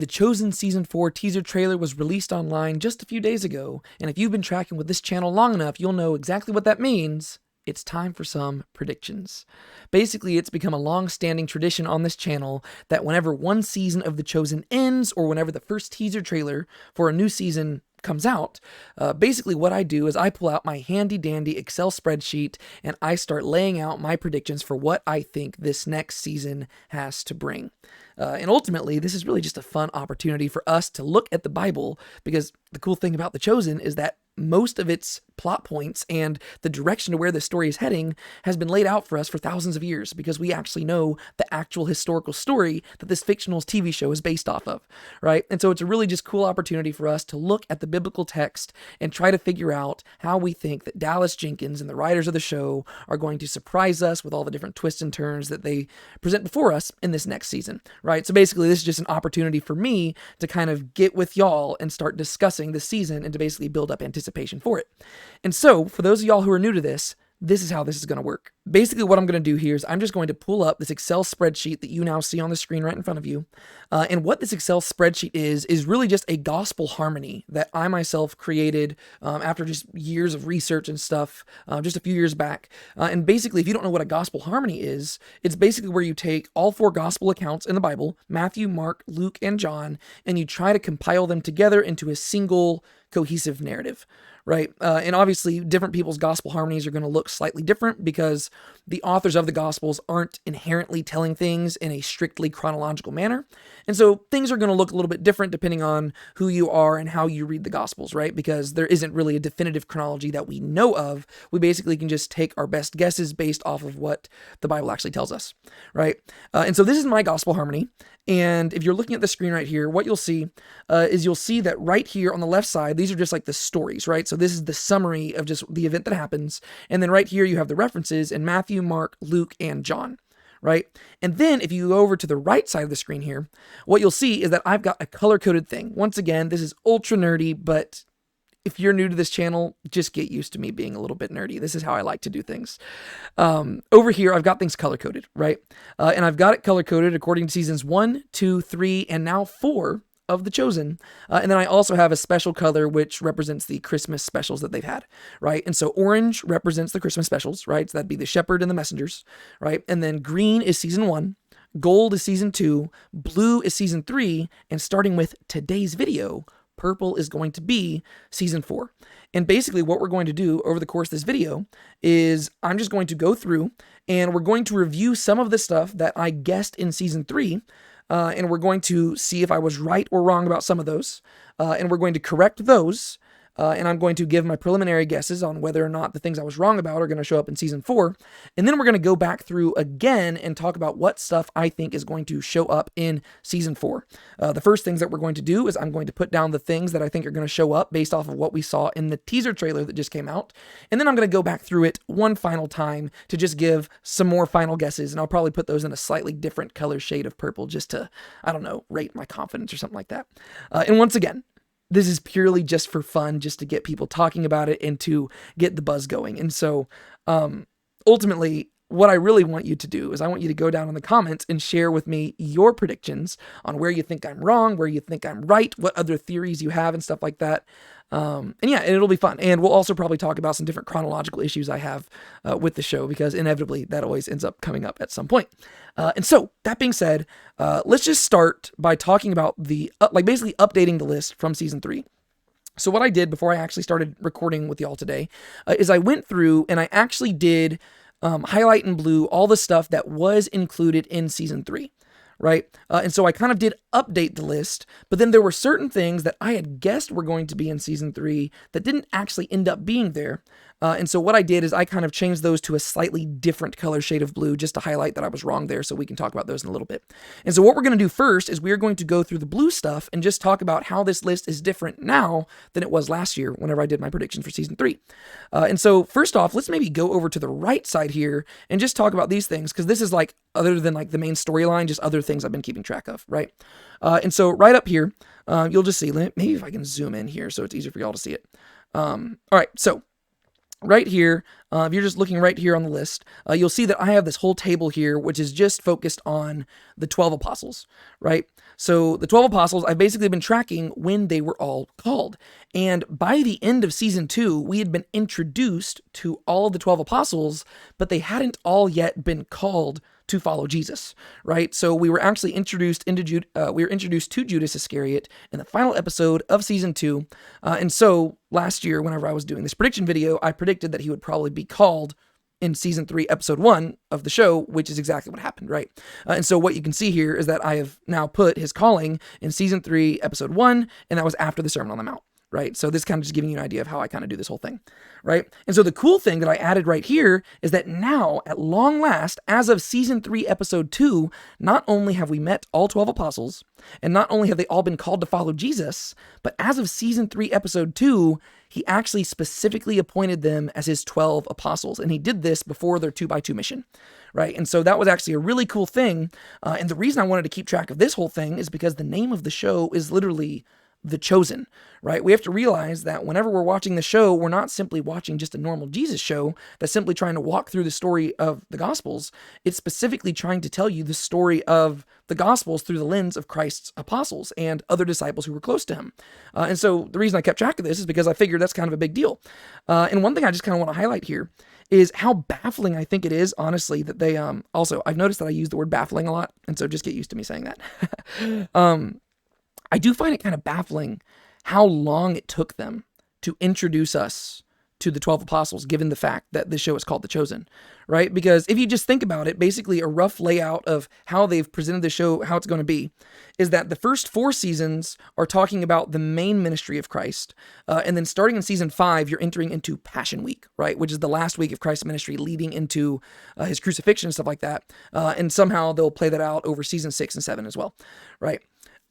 The Chosen Season 4 teaser trailer was released online just a few days ago, and if you've been tracking with this channel long enough, you'll know exactly what that means. It's time for some predictions. Basically, it's become a long-standing tradition on this channel that whenever one season of The Chosen ends, or whenever the first teaser trailer for a new season comes out, basically what I do is I pull out my handy-dandy Excel spreadsheet and I start laying out my predictions for what I think this next season has to bring. And ultimately, this is really just a fun opportunity for us to look at the Bible, because the cool thing about The Chosen is that most of its plot points and the direction to where the story is heading has been laid out for us for thousands of years, because we actually know the actual historical story that this fictional TV show is based off of, right? And so it's a really just cool opportunity for us to look at the biblical text and try to figure out how we think that Dallas Jenkins and the writers of the show are going to surprise us with all the different twists and turns that they present before us in this next season, right? So basically, this is just an opportunity for me to kind of get with y'all and start discussing the season and to basically build up anticipation for it. And so, for those of y'all who are new to this is how this is going to work. Basically, what I'm going to do here is I'm just going to pull up this Excel spreadsheet that you now see on the screen right in front of you. And what this Excel spreadsheet is really just a gospel harmony that I myself created after just years of research and stuff, just a few years back. And basically, if you don't know what a gospel harmony is, it's basically where you take all four gospel accounts in the Bible, Matthew, Mark, Luke, and John, and you try to compile them together into a single cohesive narrative, right? And obviously, different people's gospel harmonies are going to look slightly different because the authors of the gospels aren't inherently telling things in a strictly chronological manner. And so things are going to look a little bit different depending on who you are and how you read the gospels, right? Because there isn't really a definitive chronology that we know of. We basically can just take our best guesses based off of what the Bible actually tells us, right? And so this is my gospel harmony. And if you're looking at the screen right here, what you'll see is you'll see that right here on the left side, these are just like the stories, right? So this is the summary of just the event that happens. And then right here, you have the references in Matthew, Mark, Luke, and John, right? And then if you go over to the right side of the screen here, what you'll see is that I've got a color-coded thing. Once again, this is ultra nerdy, but if you're new to this channel, just get used to me being a little bit nerdy. This is how I like to do things. Over here, I've got things color-coded, right? And I've got it color-coded according to seasons 1, 2, 3, and now 4 of The Chosen. And then I also have a special color which represents the Christmas specials that they've had, right? And so orange represents the Christmas specials, right? So that'd be the shepherd and the messengers, right? And then green is season 1. Gold is season 2. Blue is season 3. And starting with today's video, purple is going to be season 4. And basically what we're going to do over the course of this video is I'm just going to go through and we're going to review some of the stuff that I guessed in season 3. And we're going to see if I was right or wrong about some of those. And we're going to correct those. And I'm going to give my preliminary guesses on whether or not the things I was wrong about are going to show up in season 4. And then we're going to go back through again and talk about what stuff I think is going to show up in season 4. The first things that we're going to do is I'm going to put down the things that I think are going to show up based off of what we saw in the teaser trailer that just came out. And then I'm going to go back through it one final time to just give some more final guesses. And I'll probably put those in a slightly different color shade of purple just to, I don't know, rate my confidence or something like that. And once again, this is purely just for fun, just to get people talking about it and to get the buzz going. And so ultimately, what I really want you to do is I want you to go down in the comments and share with me your predictions on where you think I'm wrong, where you think I'm right, what other theories you have and stuff like that. And yeah, and it'll be fun. And we'll also probably talk about some different chronological issues I have with the show, because inevitably that always ends up coming up at some point. And so that being said, let's just start by talking about the, basically updating the list from season 3. So what I did before I actually started recording with y'all today is I went through and I actually did highlight in blue all the stuff that was included in season 3. Right? And so I kind of did update the list, but then there were certain things that I had guessed were going to be in season 3 that didn't actually end up being there. And so what I did is I kind of changed those to a slightly different color shade of blue just to highlight that I was wrong there, so we can talk about those in a little bit. And so what we're going to do first is we're going to go through the blue stuff and just talk about how this list is different now than it was last year whenever I did my prediction for season 3. And so first off, let's maybe go over to the right side here and just talk about these things, because this is like, other than like the main storyline, just other things I've been keeping track of, right? And so right up here, you'll just see, maybe if I can zoom in here so it's easier for y'all to see it. All right, so right here, if you're just looking right here on the list, you'll see that I have this whole table here, which is just focused on the 12 apostles, right? So the 12 apostles, I've basically been tracking when they were all called. And by the end of season 2, we had been introduced to all of the 12 apostles, but they hadn't all yet been called to follow Jesus, right? So we were actually introduced to Judas Iscariot in the final episode of season 2. And so last year, whenever I was doing this prediction video, I predicted that he would probably be called in season 3, episode 1 of the show, which is exactly what happened, right? And so what you can see here is that I have now put his calling in season 3, episode 1, and that was after the Sermon on the Mount, right? So this kind of just giving you an idea of how I kind of do this whole thing, right? And so the cool thing that I added right here is that now, at long last, as of season 3, episode 2, not only have we met all 12 apostles, and not only have they all been called to follow Jesus, but as of season 3, episode 2, he actually specifically appointed them as his 12 apostles. And he did this before their 2x2 mission, right? And so that was actually a really cool thing. And the reason I wanted to keep track of this whole thing is because the name of the show is literally The Chosen, right? We have to realize that whenever we're watching the show, we're not simply watching just a normal Jesus show that's simply trying to walk through the story of the Gospels. It's specifically trying to tell you the story of the Gospels through the lens of Christ's apostles and other disciples who were close to him. And so the reason I kept track of this is because I figured that's kind of a big deal. And one thing I just kind of want to highlight here is how baffling I think it is, honestly, that they, also, I've noticed that I use the word baffling a lot, and so just get used to me saying that. I do find it kind of baffling how long it took them to introduce us to the 12 apostles, given the fact that this show is called The Chosen, right? Because if you just think about it, basically a rough layout of how they've presented the show, how it's going to be, is that the first 4 seasons are talking about the main ministry of Christ. And then starting in season 5, you're entering into Passion Week, right? Which is the last week of Christ's ministry leading into his crucifixion and stuff like that. And somehow they'll play that out over season 6 and 7 as well, right?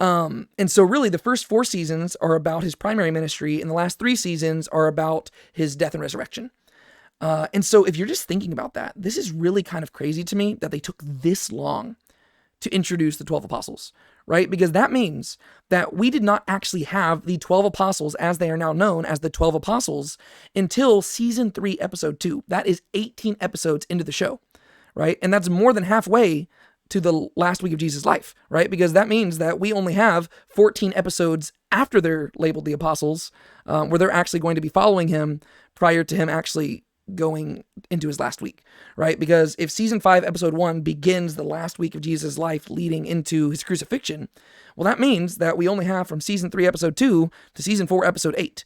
And so really the first 4 seasons are about his primary ministry, and the last 3 seasons are about his death and resurrection. And so if you're just thinking about that, this is really kind of crazy to me that they took this long to introduce the 12 apostles, right? Because that means that we did not actually have the 12 apostles as they are now known as the 12 apostles until season 3, episode 2. That is 18 episodes into the show, right? And that's more than halfway to the last week of Jesus' life, right? Because that means that we only have 14 episodes after they're labeled the apostles, where they're actually going to be following him prior to him actually going into his last week, right? Because if season 5, episode 1 begins the last week of Jesus' life leading into his crucifixion, well, that means that we only have from season 3, episode 2 to season 4, episode 8,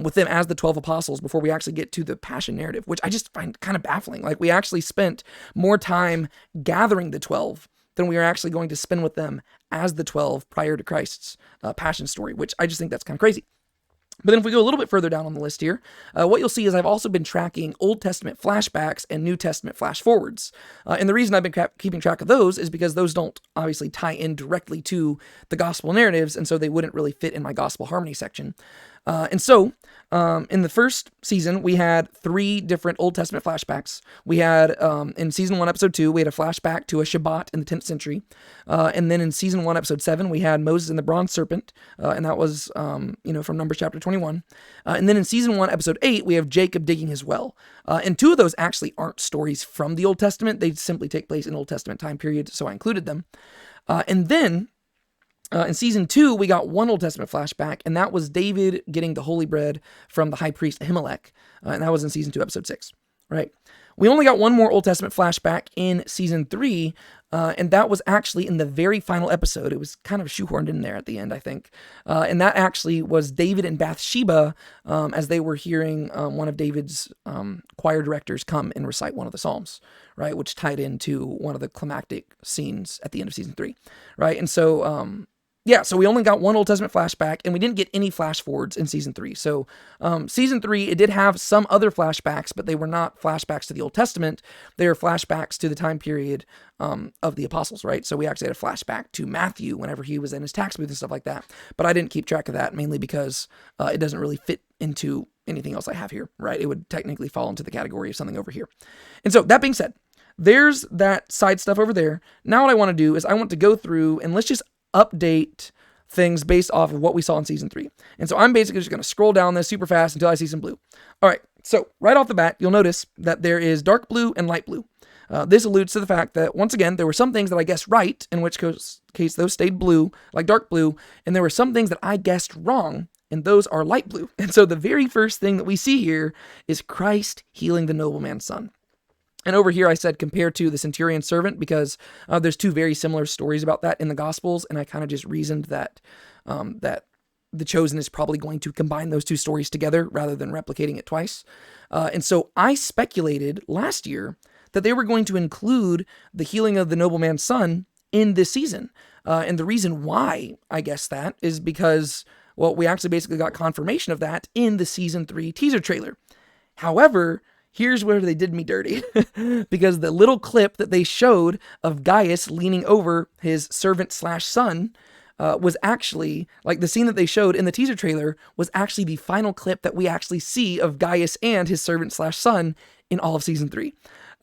with them as the 12 apostles before we actually get to the passion narrative, which I just find kind of baffling. Like, we actually spent more time gathering the 12 than we are actually going to spend with them as the 12 prior to Christ's passion story, which I just think that's kind of crazy. But then if we go a little bit further down on the list here, what you'll see is I've also been tracking Old Testament flashbacks and New Testament flash forwards. And the reason I've been keeping track of those is because those don't obviously tie in directly to the gospel narratives, and so they wouldn't really fit in my gospel harmony section. And so, in the first season, we had 3 different Old Testament flashbacks. We had, in season 1, episode 2, we had a flashback to a Shabbat in the 10th century. And then in season 1, episode 7, we had Moses and the bronze serpent. And that was, from Numbers chapter 21. And then in season 1, episode 8, we have Jacob digging his well. And 2 of those actually aren't stories from the Old Testament. They simply take place in Old Testament time periods, so I included them. And then, in season 2, we got 1 Old Testament flashback, and that was David getting the holy bread from the high priest Ahimelech, and that was in season 2, episode 6, right? We only got 1 more Old Testament flashback in season 3, and that was actually in the very final episode. It was kind of shoehorned in there at the end, I think, and that actually was David and Bathsheba as they were hearing one of David's choir directors come and recite one of the Psalms, right, which tied into one of the climactic scenes at the end of season 3, right? And so, so we only got 1 Old Testament flashback, and we didn't get any flash forwards in season 3. So season 3, it did have some other flashbacks, but they were not flashbacks to the Old Testament. They were flashbacks to the time period of the apostles, right? So we actually had a flashback to Matthew whenever he was in his tax booth and stuff like that. But I didn't keep track of that, mainly because it doesn't really fit into anything else I have here, right? It would technically fall into the category of something over here. And so that being said, there's that side stuff over there. Now what I want to do is I want to go through and let's just update things based off of what we saw in season 3. And so I'm basically just going to scroll down this super fast until I see some blue. All right, So right off the bat, you'll notice that there is dark blue and light blue. This alludes to the fact that, once again, there were some things that I guessed right, in which case those stayed blue, like dark blue, and there were some things that I guessed wrong, and those are light blue. And so the very first thing that we see here is Christ healing the nobleman's son. And over here I said compared to the centurion servant because there's two very similar stories about that in the Gospels, and I kind of just reasoned that that The Chosen is probably going to combine those two stories together rather than replicating it twice. And so I speculated last year that they were going to include the healing of the nobleman's son in this season. And the reason why I guess that is because, well, we actually basically got confirmation of that in the season 3 teaser trailer. However, here's where they did me dirty, because the little clip that they showed of Gaius leaning over his servant/son was actually, like the scene that they showed in the teaser trailer was actually the final clip that we actually see of Gaius and his servant/son in all of season 3.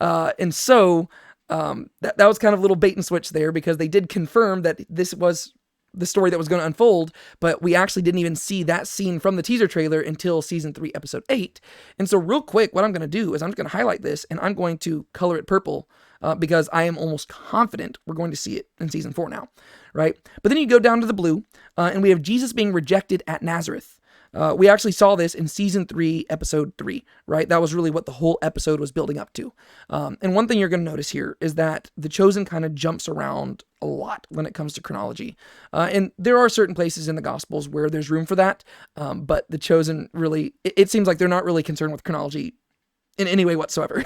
And so that was kind of a little bait and switch there, because they did confirm that this was the story that was going to unfold, but we actually didn't even see that scene from the teaser trailer until season 3, episode 8. And so real quick, what I'm going to do is I'm just going to highlight this and I'm going to color it purple because I am almost confident we're going to see it in season 4 now, right? But then you go down to the blue and we have Jesus being rejected at Nazareth. We actually saw this in season 3, episode 3, right? That was really what the whole episode was building up to. And one thing you're going to notice here is that The Chosen kind of jumps around a lot when it comes to chronology. And there are certain places in the Gospels where there's room for that, but The Chosen really, it seems like they're not really concerned with chronology in any way whatsoever.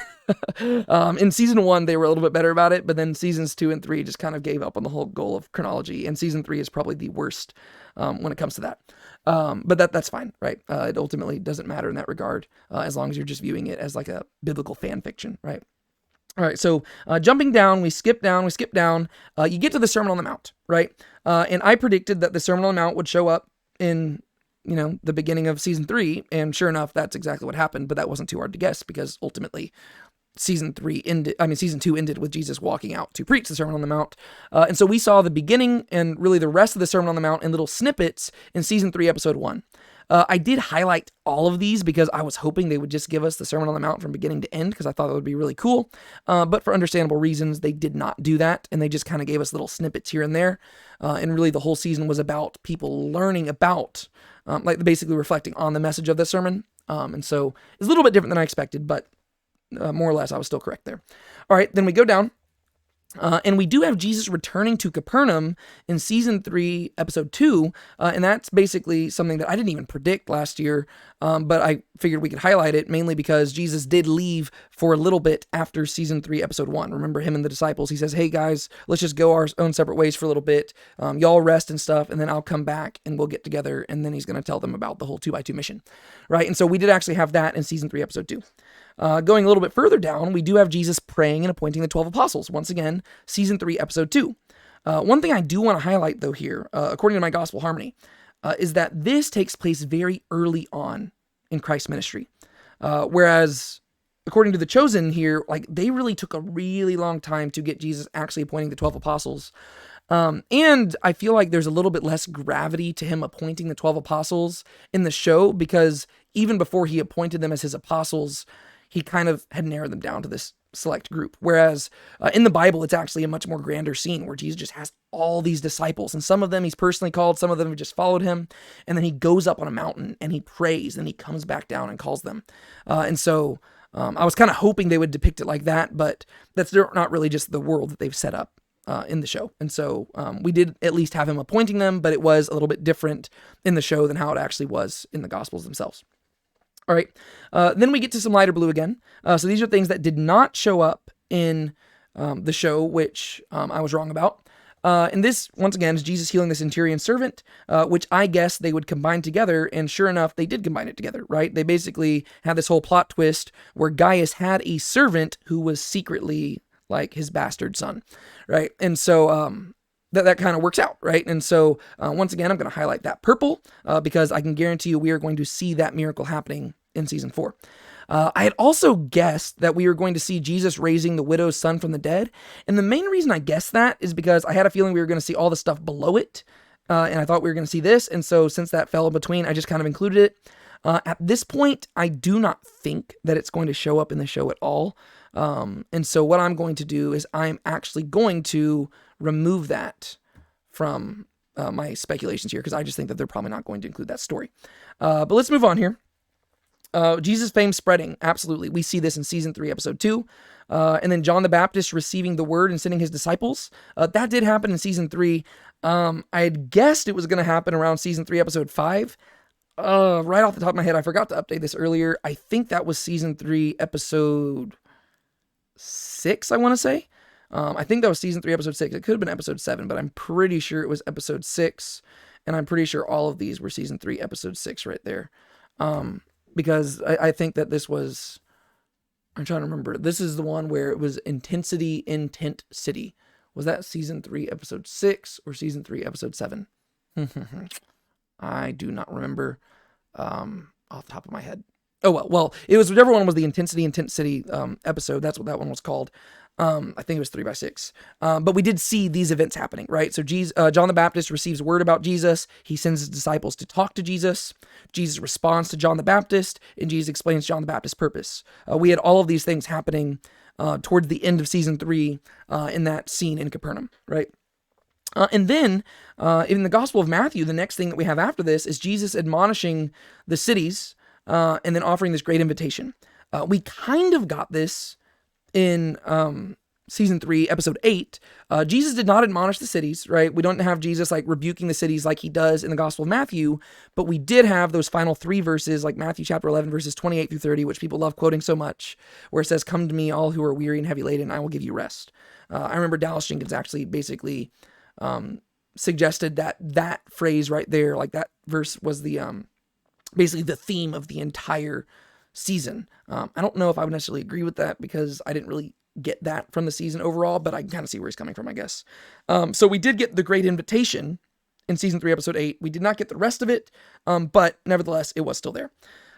In season 1, they were a little bit better about it, but then seasons 2 and 3 just kind of gave up on the whole goal of chronology, and season 3 is probably the worst when it comes to that. But that's fine, right? It ultimately doesn't matter in that regard, as long as you're just viewing it as like a biblical fan fiction, right? All right, so jumping down, we skip down, you get to the Sermon on the Mount, right? And I predicted that the Sermon on the Mount would show up in the beginning of season 3, and sure enough, that's exactly what happened, but that wasn't too hard to guess, because ultimately season 2 ended with Jesus walking out to preach the Sermon on the Mount. And so we saw the beginning and really the rest of the Sermon on the Mount in little snippets in season 3, episode 1. I did highlight all of these because I was hoping they would just give us the Sermon on the Mount from beginning to end, because I thought that would be really cool. But for understandable reasons, they did not do that, and they just kind of gave us little snippets here and there. And really the whole season was about people learning about, basically reflecting on the message of the sermon. And so it's a little bit different than I expected, but more or less I was still correct there. All right, then we go down. And we do have Jesus returning to Capernaum in season 3, episode 2, and that's basically something that I didn't even predict last year, but I figured we could highlight it mainly because Jesus did leave for a little bit after season 3, episode 1. Remember him and the disciples? He says, "Hey guys, let's just go our own separate ways for a little bit. Y'all rest and stuff, and then I'll come back and we'll get together." And then he's going to tell them about the whole 2x2 mission, right? And so we did actually have that in season 3, episode 2. Going a little bit further down, we do have Jesus praying and appointing the 12 apostles. Once again, season 3, episode 2. One thing I do want to highlight, though, here, according to my Gospel Harmony, is that this takes place very early on in Christ's ministry. Whereas, according to The Chosen here, they really took a really long time to get Jesus actually appointing the 12 apostles. And I feel like there's a little bit less gravity to him appointing the 12 apostles in the show, because even before he appointed them as his apostles, he kind of had narrowed them down to this select group. Whereas in the Bible, it's actually a much more grander scene where Jesus just has all these disciples, and some of them he's personally called, some of them have just followed him, and then he goes up on a mountain and he prays, and he comes back down and calls them. And so I was kind of hoping they would depict it like that, but that's not really just the world that they've set up in the show. And so we did at least have him appointing them, but it was a little bit different in the show than how it actually was in the Gospels themselves. All right, then we get to some lighter blue again. So these are things that did not show up in the show, which I was wrong about. And this, once again, is Jesus healing the centurion servant, which I guess they would combine together, and sure enough, they did combine it together, right? They basically had this whole plot twist where Gaius had a servant who was secretly like his bastard son, right? And so that kind of works out, right? And so once again, I'm going to highlight that purple because I can guarantee you we are going to see that miracle happening in season 4. I had also guessed that we were going to see Jesus raising the widow's son from the dead. And the main reason I guessed that is because I had a feeling we were going to see all the stuff below it. And I thought we were going to see this. And so since that fell in between, I just kind of included it. At this point, I do not think that it's going to show up in the show at all. And so what I'm going to do is I'm actually going to remove that from my speculations here, because I just think that they're probably not going to include that story. But let's move on here. Jesus' fame spreading. Absolutely. We see this in season 3, episode 2. And then John the Baptist receiving the word and sending his disciples. That did happen in season 3. I had guessed it was going to happen around season 3, episode 5. Right off the top of my head, I forgot to update this earlier. I think that was season 3, episode 6, I want to say. I think that was season 3, episode 6. It could have been episode 7, but I'm pretty sure it was episode 6. And I'm pretty sure all of these were season 3, episode 6 right there. Because I think that this was, I'm trying to remember. This is the one where it was Intensity in Tent City. Was that season 3, episode 6 or season 3, episode 7? I do not remember off the top of my head. Oh, well, it was whichever one was the Intensity in Tent City episode. That's what that one was called. I think it was 3x6. But we did see these events happening, right? So John the Baptist receives word about Jesus. He sends his disciples to talk to Jesus. Jesus responds to John the Baptist, and Jesus explains John the Baptist's purpose. We had all of these things happening towards the end of season 3 in that scene in Capernaum, right? And then in the Gospel of Matthew, the next thing that we have after this is Jesus admonishing the cities and then offering this great invitation. We kind of got this in season 3, episode 8. Jesus did not admonish the cities, right? We don't have Jesus like rebuking the cities like he does in the Gospel of Matthew, but we did have those final 3 verses, like Matthew chapter 11, verses 28 through 30, which people love quoting so much, where it says, "Come to me, all who are weary and heavy laden, and I will give you rest." I remember Dallas Jenkins actually basically suggested that phrase right there, like that verse was the basically the theme of the entire season. I don't know if I would necessarily agree with that because I didn't really get that from the season overall, but I can kind of see where he's coming from, I guess. So we did get the great invitation in season 3, episode 8. We did not get the rest of it, but nevertheless, it was still there.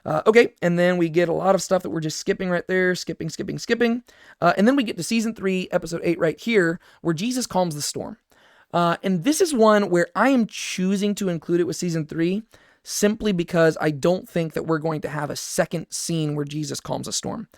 Okay, and then we get a lot of stuff that we're just skipping right there, skipping. And then we get to season 3, episode 8 right here, where Jesus calms the storm. And this is one where I am choosing to include it with season 3, simply because I don't think that we're going to have a second scene where Jesus calms a storm.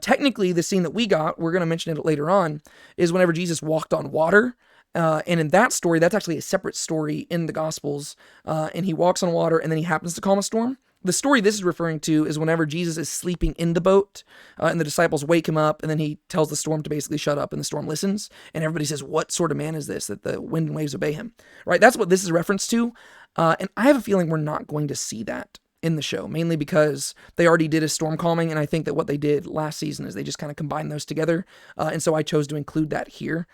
Technically, the scene that we got, we're going to mention it later on, is whenever Jesus walked on water. And in that story, that's actually a separate story in the Gospels. And he walks on water and then he happens to calm a storm. The story this is referring to is whenever Jesus is sleeping in the boat and the disciples wake him up and then he tells the storm to basically shut up and the storm listens. And everybody says, "What sort of man is this that the wind and waves obey him?" Right? That's what this is a reference to. And I have a feeling we're not going to see that in the show, mainly because they already did a storm calming. And I think that what they did last season is they just kind of combined those together. And so I chose to include that here,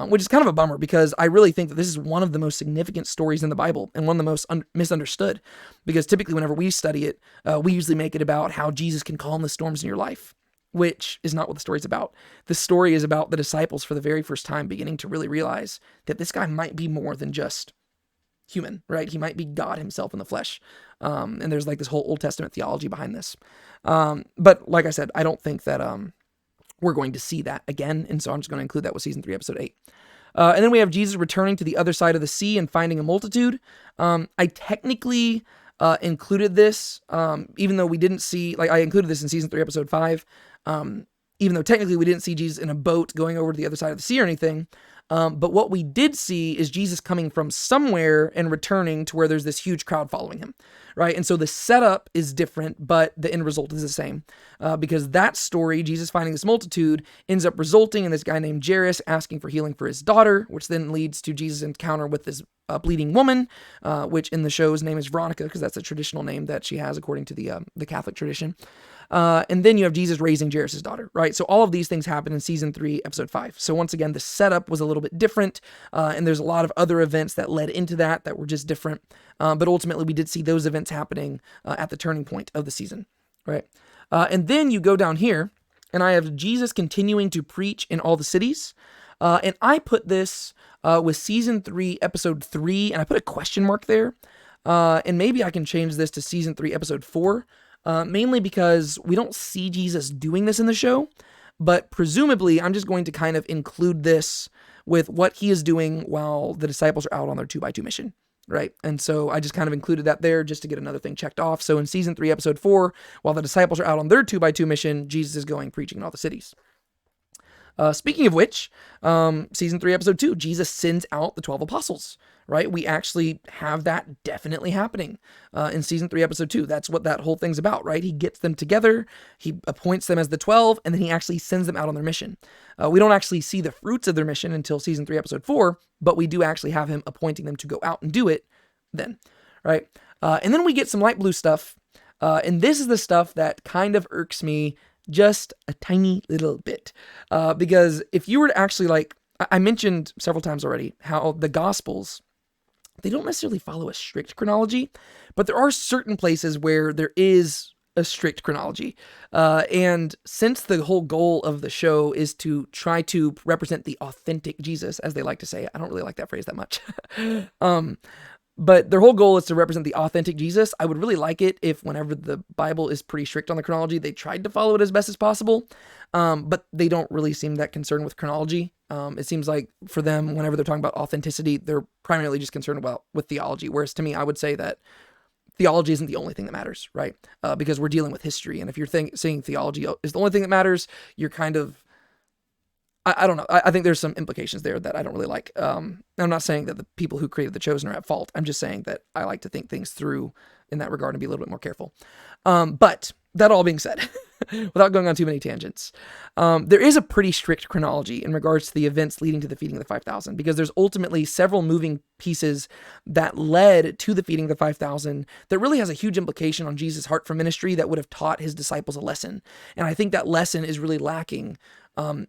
which is kind of a bummer because I really think that this is one of the most significant stories in the Bible and one of the most misunderstood, because typically whenever we study it, we usually make it about how Jesus can calm the storms in your life, which is not what the story's about. The story is about the disciples for the very first time beginning to really realize that this guy might be more than just human, right? He might be God himself in the flesh. And there's like this whole Old Testament theology behind this. But like I said, I don't think that we're going to see that again. And so I'm just going to include that with season 3, episode 8. And then we have Jesus returning to the other side of the sea and finding a multitude. I technically included this, even though we didn't see, like I included this in season 3, episode 5. Even though technically we didn't see Jesus in a boat going over to the other side of the sea or anything. But what we did see is Jesus coming from somewhere and returning to where there's this huge crowd following him, right? And so the setup is different, but the end result is the same. Because that story, Jesus finding this multitude, ends up resulting in this guy named Jairus asking for healing for his daughter, which then leads to Jesus' encounter with this bleeding woman, which in the show's name is Veronica, because that's a traditional name that she has according to the Catholic tradition. And then you have Jesus raising Jairus' daughter, right? So all of these things happen in season 3, episode 5. So once again, the setup was a little bit different, and there's a lot of other events that led into that were just different. But ultimately, we did see those events happening at the turning point of the season, right? And then you go down here, and I have Jesus continuing to preach in all the cities. And I put this with season 3, episode 3, and I put a question mark there. And maybe I can change this to season 3, episode 4. Mainly because we don't see Jesus doing this in the show, but presumably I'm just going to kind of include this with what he is doing while the disciples are out on their 2x2 mission. right? And so I just kind of included that there just to get another thing checked off. So in season 3, episode 4, while the disciples are out on their 2x2 mission, Jesus is going preaching in all the cities. Speaking of which, season 3, episode 2, Jesus sends out the 12 apostles, right? We actually have that definitely happening in season 3, episode 2. That's what that whole thing's about, right? He gets them together, he appoints them as the 12, and then he actually sends them out on their mission. We don't actually see the fruits of their mission until season 3, episode 4, but we do actually have him appointing them to go out and do it then, right? And then we get some light blue stuff, and this is the stuff that kind of irks me just a tiny little bit. Because if you were to actually, like, I mentioned several times already how the Gospels, they don't necessarily follow a strict chronology, but there are certain places where there is a strict chronology. And since the whole goal of the show is to try to represent the authentic Jesus, as they like to say, I don't really like that phrase that much. But their whole goal is to represent the authentic Jesus. I would really like it if whenever the Bible is pretty strict on the chronology, they tried to follow it as best as possible. But they don't really seem that concerned with chronology. It seems like for them, whenever they're talking about authenticity, they're primarily just concerned with theology. Whereas to me, I would say that theology isn't the only thing that matters, right? Because we're dealing with history. And if you're saying theology is the only thing that matters, you're kind of, I don't know. I think there's some implications there that I don't really like. I'm not saying that the people who created The Chosen are at fault. I'm just saying that I like to think things through in that regard and be a little bit more careful. But that all being said, without going on too many tangents, there is a pretty strict chronology in regards to the events leading to the feeding of the 5,000, because there's ultimately several moving pieces that led to the feeding of the 5,000 that really has a huge implication on Jesus' heart for ministry that would have taught his disciples a lesson. And I think that lesson is really lacking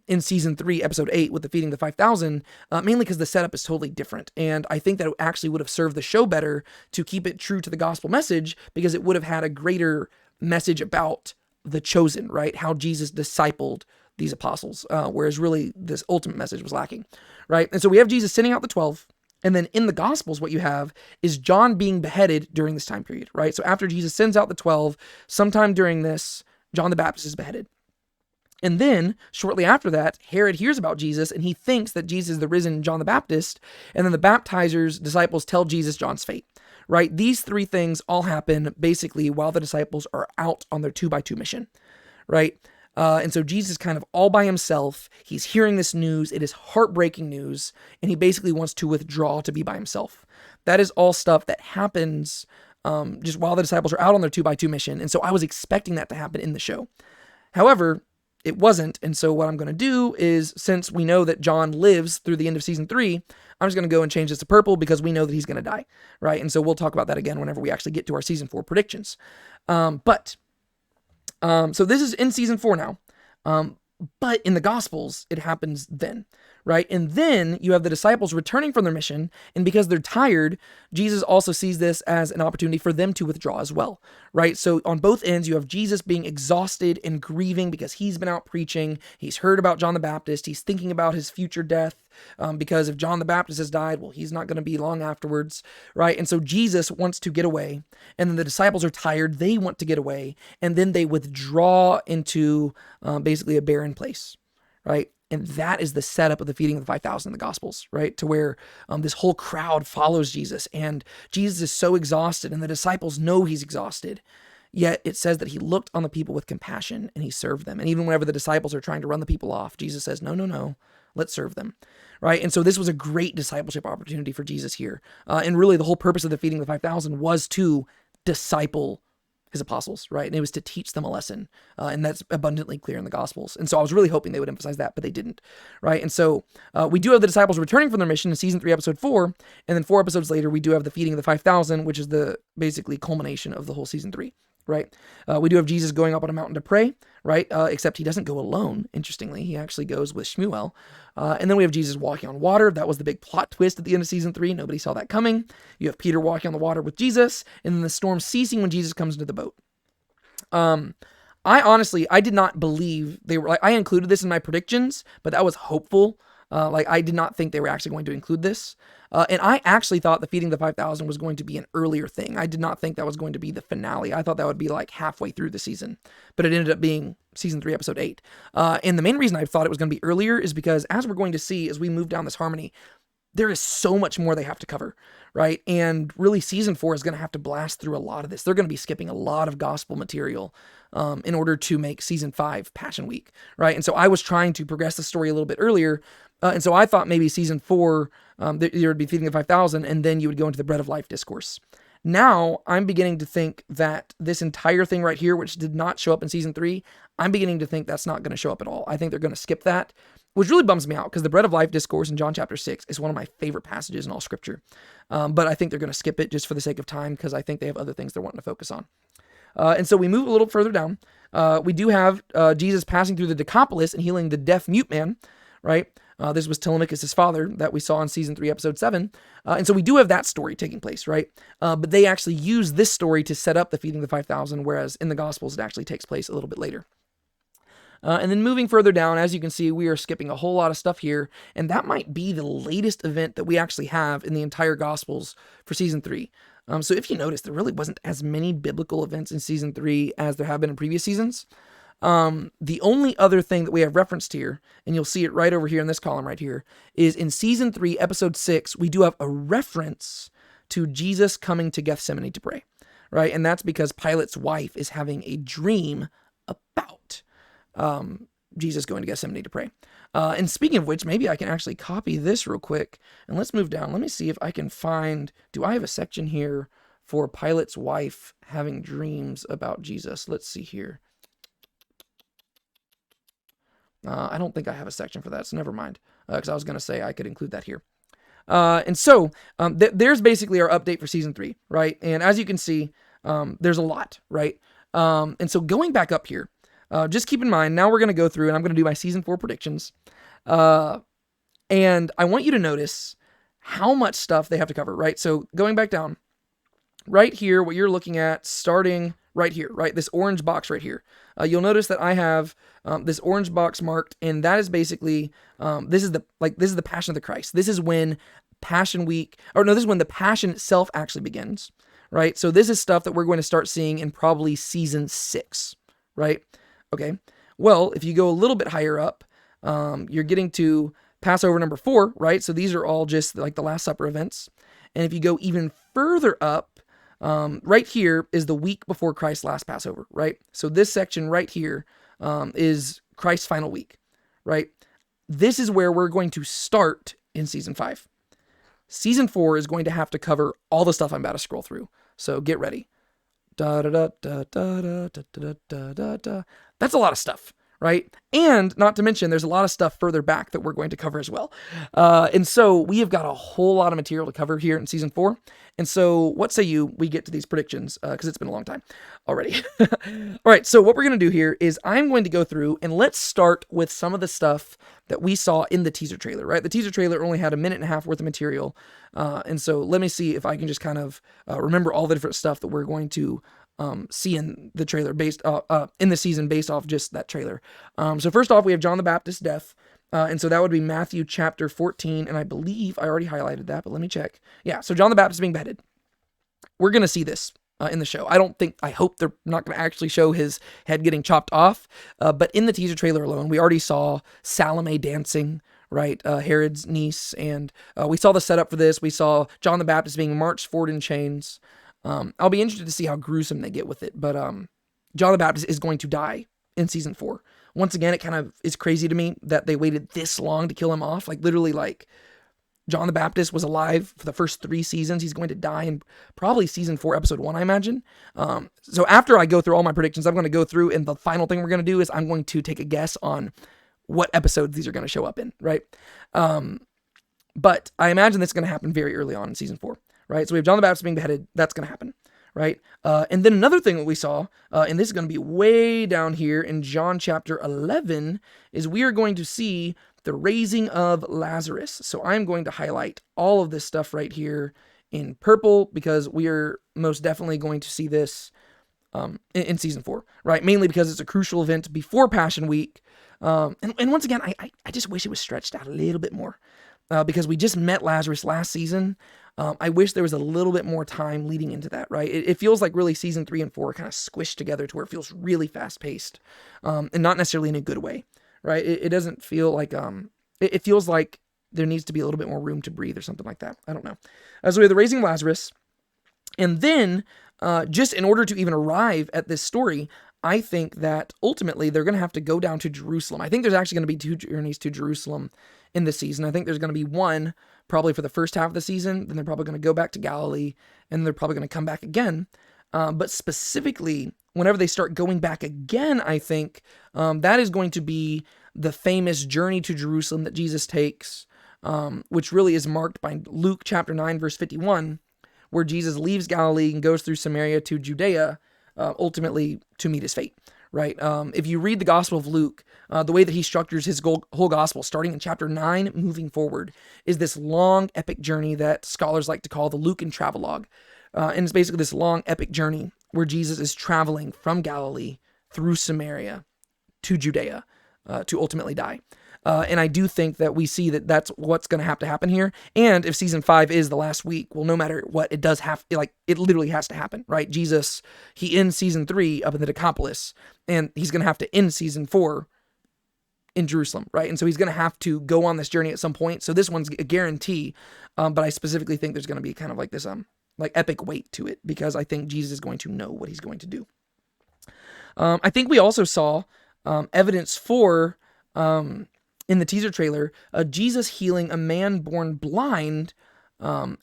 in season 3, episode 8, with the feeding of the 5,000, mainly because the setup is totally different. And I think that it actually would have served the show better to keep it true to the gospel message, because it would have had a greater message about the chosen, right? How Jesus discipled these apostles, whereas really this ultimate message was lacking, right? And so we have Jesus sending out the 12, and then in the Gospels, what you have is John being beheaded during this time period, right? So after Jesus sends out the 12, sometime during this, John the Baptist is beheaded. And then, shortly after that, Herod hears about Jesus, and he thinks that Jesus is the risen John the Baptist, and then the baptizer's disciples tell Jesus John's fate, right? These three things all happen, basically, while the disciples are out on their 2x2 mission, right? And so Jesus is kind of all by himself. He's hearing this news. It is heartbreaking news, and he basically wants to withdraw to be by himself. That is all stuff that happens just while the disciples are out on their 2x2 mission, and so I was expecting that to happen in the show. However, it wasn't, and so what I'm going to do is, since we know that John lives through the end of season 3, I'm just going to go and change this to purple because we know that he's going to die, right? And so we'll talk about that again whenever we actually get to our season 4 predictions. So this is in season 4 now, but in the Gospels, it happens then, right? And then you have the disciples returning from their mission, and because they're tired, Jesus also sees this as an opportunity for them to withdraw as well, right? So on both ends, you have Jesus being exhausted and grieving because he's been out preaching, he's heard about John the Baptist, he's thinking about his future death, because if John the Baptist has died, well, he's not going to be long afterwards, right? And so Jesus wants to get away, and then the disciples are tired, they want to get away, and then they withdraw into basically a barren place, right? And that is the setup of the feeding of the 5,000 in the Gospels, right? To where this whole crowd follows Jesus, and Jesus is so exhausted, and the disciples know he's exhausted. Yet it says that he looked on the people with compassion, and he served them. And even whenever the disciples are trying to run the people off, Jesus says, no, let's serve them, right? And so this was a great discipleship opportunity for Jesus here. And really the whole purpose of the feeding of the 5,000 was to disciple his apostles, right? And it was to teach them a lesson. And that's abundantly clear in the Gospels. And so I was really hoping they would emphasize that, but they didn't, right? And so we do have the disciples returning from their mission in season 3, episode 4. And then 4 episodes later, we do have the feeding of the 5,000, which is the basically culmination of the whole season 3. Right? We do have Jesus going up on a mountain to pray, right? Except he doesn't go alone, interestingly. He actually goes with Shmuel. And then we have Jesus walking on water. That was the big plot twist at the end of season 3. Nobody saw that coming. You have Peter walking on the water with Jesus, and then the storm ceasing when Jesus comes into the boat. I did not believe they were, like, I included this in my predictions, but that was hopeful. I did not think they were actually going to include this. And I actually thought the feeding the 5,000 was going to be an earlier thing. I did not think that was going to be the finale. I thought that would be like halfway through the season, but it ended up being season 3, episode 8. And the main reason I thought it was going to be earlier is because, as we're going to see as we move down this harmony, there is so much more they have to cover, right? And really, season 4 is going to have to blast through a lot of this. They're going to be skipping a lot of gospel material in order to make season 5 Passion Week, right? And so I was trying to progress the story a little bit earlier. And so I thought maybe season 4, there would be feeding the 5,000, and then you would go into the bread of life discourse. Now, I'm beginning to think that this entire thing right here, which did not show up in season 3, I'm beginning to think that's not going to show up at all. I think they're going to skip that, which really bums me out because the bread of life discourse in John chapter 6 is one of my favorite passages in all scripture. But I think they're going to skip it just for the sake of time because I think they have other things they're wanting to focus on. And so we move a little further down. We do have Jesus passing through the Decapolis and healing the deaf mute man, right? This was Telemachus' father that we saw in season 3, episode 7. And so we do have that story taking place, right? But they actually use this story to set up the feeding the 5,000, whereas in the Gospels, it actually takes place a little bit later. And then moving further down, as you can see, we are skipping a whole lot of stuff here, and that might be the latest event that we actually have in the entire Gospels for season 3. So if you notice, there really wasn't as many biblical events in season 3 as there have been in previous seasons. The only other thing that we have referenced here, and you'll see it right over here in this column right here, is in season 3, episode 6, we do have a reference to Jesus coming to Gethsemane to pray, right? And that's because Pilate's wife is having a dream about Jesus going to Gethsemane to pray. And speaking of which, maybe I can actually copy this real quick, and let's move down. Let me see if I can find, do I have a section here for Pilate's wife having dreams about Jesus? Let's see here. I don't think I have a section for that, so never mind, because I was going to say I could include that here. And so there's basically our update for season 3, right? And as you can see, there's a lot, right? And so going back up here, just keep in mind, now we're going to go through and I'm going to do my season 4 predictions. And I want you to notice how much stuff they have to cover, right? So going back down, right here, what you're looking at starting right here, right? This orange box right here. You'll notice that I have this orange box marked, and that is basically, this is the Passion of the Christ. This is when Passion Week, this is when the Passion itself actually begins, right? So this is stuff that we're going to start seeing in probably season 6, right? Okay. Well, if you go a little bit higher up, you're getting to Passover number 4, right? So these are all just like the Last Supper events. And if you go even further up, right here is the week before Christ's last Passover, right? So this section right here is Christ's final week, right? This is where we're going to start in season 5. Season 4 is going to have to cover all the stuff I'm about to scroll through. So get ready. Da da da da da da da da da da. That's a lot of stuff, right? And not to mention, there's a lot of stuff further back that we're going to cover as well. And so we have got a whole lot of material to cover here in season 4. And so what say we get to these predictions, because it's been a long time already. All right, so what we're going to do here is I'm going to go through and let's start with some of the stuff that we saw in the teaser trailer, right? The teaser trailer only had a minute and a half worth of material. And so let me see if I can just kind of remember all the different stuff that we're going to see in the trailer in the season based off just that trailer. So first off, we have John the Baptist's death. And so that would be Matthew chapter 14. And I believe I already highlighted that, but let me check. Yeah. So John the Baptist being beheaded. We're going to see this in the show. I hope they're not going to actually show his head getting chopped off. But in the teaser trailer alone, we already saw Salome dancing, right? Herod's niece. And we saw the setup for this. We saw John the Baptist being marched forward in chains. I'll be interested to see how gruesome they get with it. But John the Baptist is going to die in season 4. Once again, it kind of is crazy to me that they waited this long to kill him off. Like literally, like John the Baptist was alive for the first 3 seasons. He's going to die in probably season 4, episode 1, I imagine. So after I go through all my predictions, I'm going to go through, and the final thing we're going to do is I'm going to take a guess on what episodes these are going to show up in, right? But I imagine that's going to happen very early on in season 4, right? So we have John the Baptist being beheaded. That's going to happen, right? And then another thing that we saw, and this is going to be way down here in John chapter 11, is we are going to see the raising of Lazarus. So I'm going to highlight all of this stuff right here in purple because we are most definitely going to see this in season 4, right? Mainly because it's a crucial event before Passion Week. And once again, I just wish it was stretched out a little bit more because we just met Lazarus last season. I wish there was a little bit more time leading into that, right? It feels like really season 3 and 4 kind of squished together to where it feels really fast paced and not necessarily in a good way, right? It doesn't feel like, it feels like there needs to be a little bit more room to breathe or something like that. I don't know. So we have the raising of Lazarus. And then, just in order to even arrive at this story, I think that ultimately they're going to have to go down to Jerusalem. I think there's actually going to be 2 journeys to Jerusalem in this season. I think there's going to be one probably for the first half of the season, then they're probably going to go back to Galilee, and they're probably going to come back again. But specifically, whenever they start going back again, I think that is going to be the famous journey to Jerusalem that Jesus takes, which really is marked by Luke chapter 9, verse 51, where Jesus leaves Galilee and goes through Samaria to Judea, ultimately to meet his fate, right? If you read the Gospel of Luke, the way that he structures his whole Gospel, starting in chapter 9, moving forward, is this long, epic journey that scholars like to call the Lucan travelogue. And it's basically this long, epic journey where Jesus is traveling from Galilee through Samaria to Judea to ultimately die. And I do think that we see that that's what's going to have to happen here. And if season 5 is the last week, well, no matter what, it does have, like, it literally has to happen, right? Jesus, he ends season 3 up in the Decapolis, and he's going to have to end season 4 in Jerusalem, right? And so he's going to have to go on this journey at some point. So this one's a guarantee. But I specifically think there's going to be kind of like this, like epic weight to it, because I think Jesus is going to know what he's going to do. I think we also saw evidence for, in the teaser trailer, Jesus healing a man born blind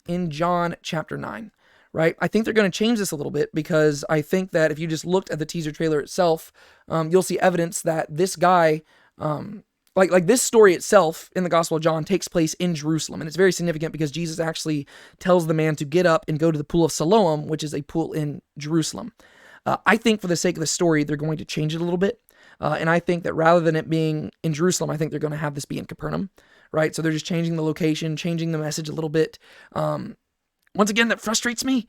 in John chapter 9, right? I think they're going to change this a little bit, because I think that if you just looked at the teaser trailer itself, you'll see evidence that this guy, like this story itself in the Gospel of John takes place in Jerusalem. And it's very significant because Jesus actually tells the man to get up and go to the pool of Siloam, which is a pool in Jerusalem. I think for the sake of the story, they're going to change it a little bit. And I think that rather than it being in Jerusalem, I think they're going to have this be in Capernaum, right? So they're just changing the location, changing the message a little bit. Once again, that frustrates me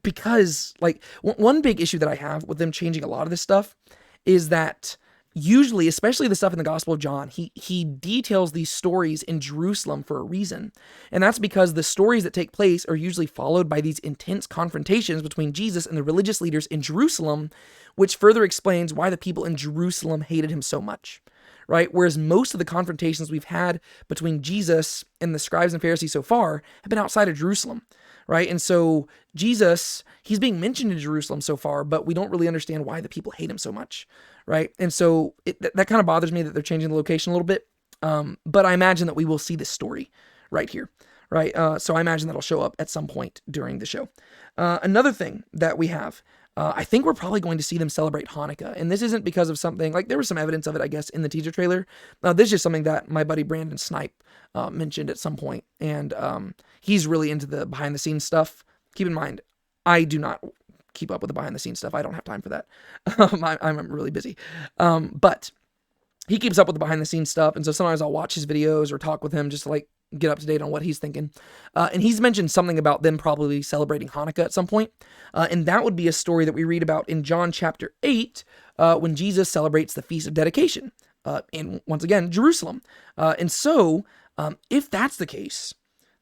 because, like, one big issue that I have with them changing a lot of this stuff is that usually, especially the stuff in the Gospel of John, he details these stories in Jerusalem for a reason. And that's because the stories that take place are usually followed by these intense confrontations between Jesus and the religious leaders in Jerusalem, which further explains why the people in Jerusalem hated him so much, right? Whereas most of the confrontations we've had between Jesus and the scribes and Pharisees so far have been outside of Jerusalem, right? And so Jesus, he's being mentioned in Jerusalem so far, but we don't really understand why the people hate him so much, right? And so that kind of bothers me that they're changing the location a little bit. But I imagine that we will see this story right here, right? So I imagine that'll show up at some point during the show. Another thing that we have, I think we're probably going to see them celebrate Hanukkah. And this isn't because of something, like, there was some evidence of it, I guess, in the teaser trailer. This is just something that my buddy Brandon Snipe mentioned at some point. And he's really into the behind-the-scenes stuff. Keep in mind, I do not keep up with the behind-the-scenes stuff. I don't have time for that. I'm really busy. But he keeps up with the behind-the-scenes stuff. And so sometimes I'll watch his videos or talk with him just to, like, get up to date on what he's thinking. And he's mentioned something about them probably celebrating Hanukkah at some point. And that would be a story that we read about in John chapter 8, when Jesus celebrates the Feast of Dedication in, once again, Jerusalem. And so, if that's the case,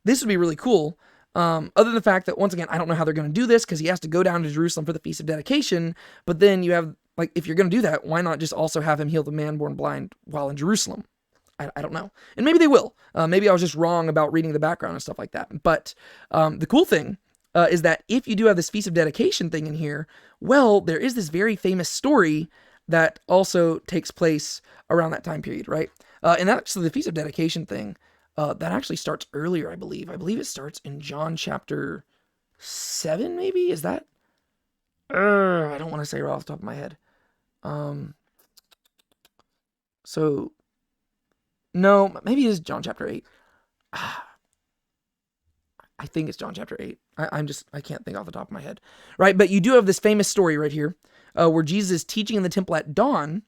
this would be really cool. Other than the fact that, once again, I don't know how they're going to do this, because he has to go down to Jerusalem for the Feast of Dedication. But then you have, like, if you're going to do that, why not just also have him heal the man born blind while in Jerusalem? I don't know. And maybe they will. Maybe I was just wrong about reading the background and stuff like that. But the cool thing is that if you do have this Feast of Dedication thing in here, well, there is this very famous story that also takes place around that time period, right? And actually, the Feast of Dedication thing, that actually starts earlier, I believe. I believe it starts in John chapter 7, maybe? Is that? I don't want to say right off the top of my head. So... No, maybe it is John chapter 8. I think it's John chapter 8. I can't think off the top of my head. Right, but you do have this famous story right here where Jesus is teaching in the temple at dawn,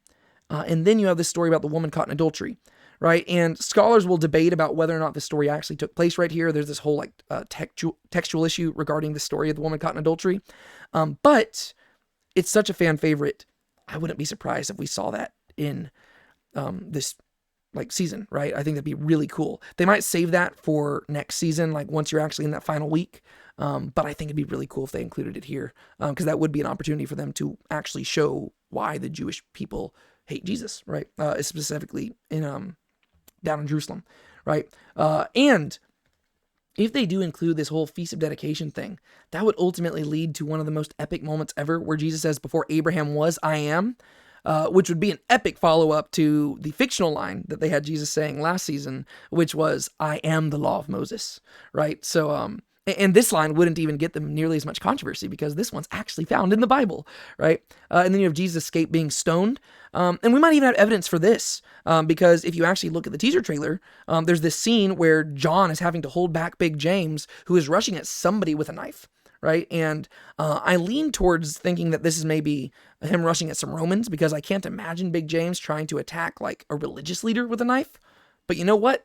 and then you have this story about the woman caught in adultery, right? And scholars will debate about whether or not the story actually took place right here. There's this whole, like, textual issue regarding the story of the woman caught in adultery. But it's such a fan favorite, I wouldn't be surprised if we saw that in this, like, season, right? I think that'd be really cool. They might save that for next season, like once you're actually in that final week. But I think it'd be really cool if they included it here, because that would be an opportunity for them to actually show why the Jewish people hate Jesus, right? Specifically in down in Jerusalem, right? And if they do include this whole Feast of Dedication thing, that would ultimately lead to one of the most epic moments ever, where Jesus says, before Abraham was, I am, which would be an epic follow-up to the fictional line that they had Jesus saying last season, which was, I am the law of Moses, right? So, and this line wouldn't even get them nearly as much controversy because this one's actually found in the Bible, right? And then you have Jesus' escape being stoned. And we might even have evidence for this because if you actually look at the teaser trailer, there's this scene where John is having to hold back Big James, who is rushing at somebody with a knife, right? And I lean towards thinking that this is maybe him rushing at some Romans, because I can't imagine Big James trying to attack like a religious leader with a knife. But you know what?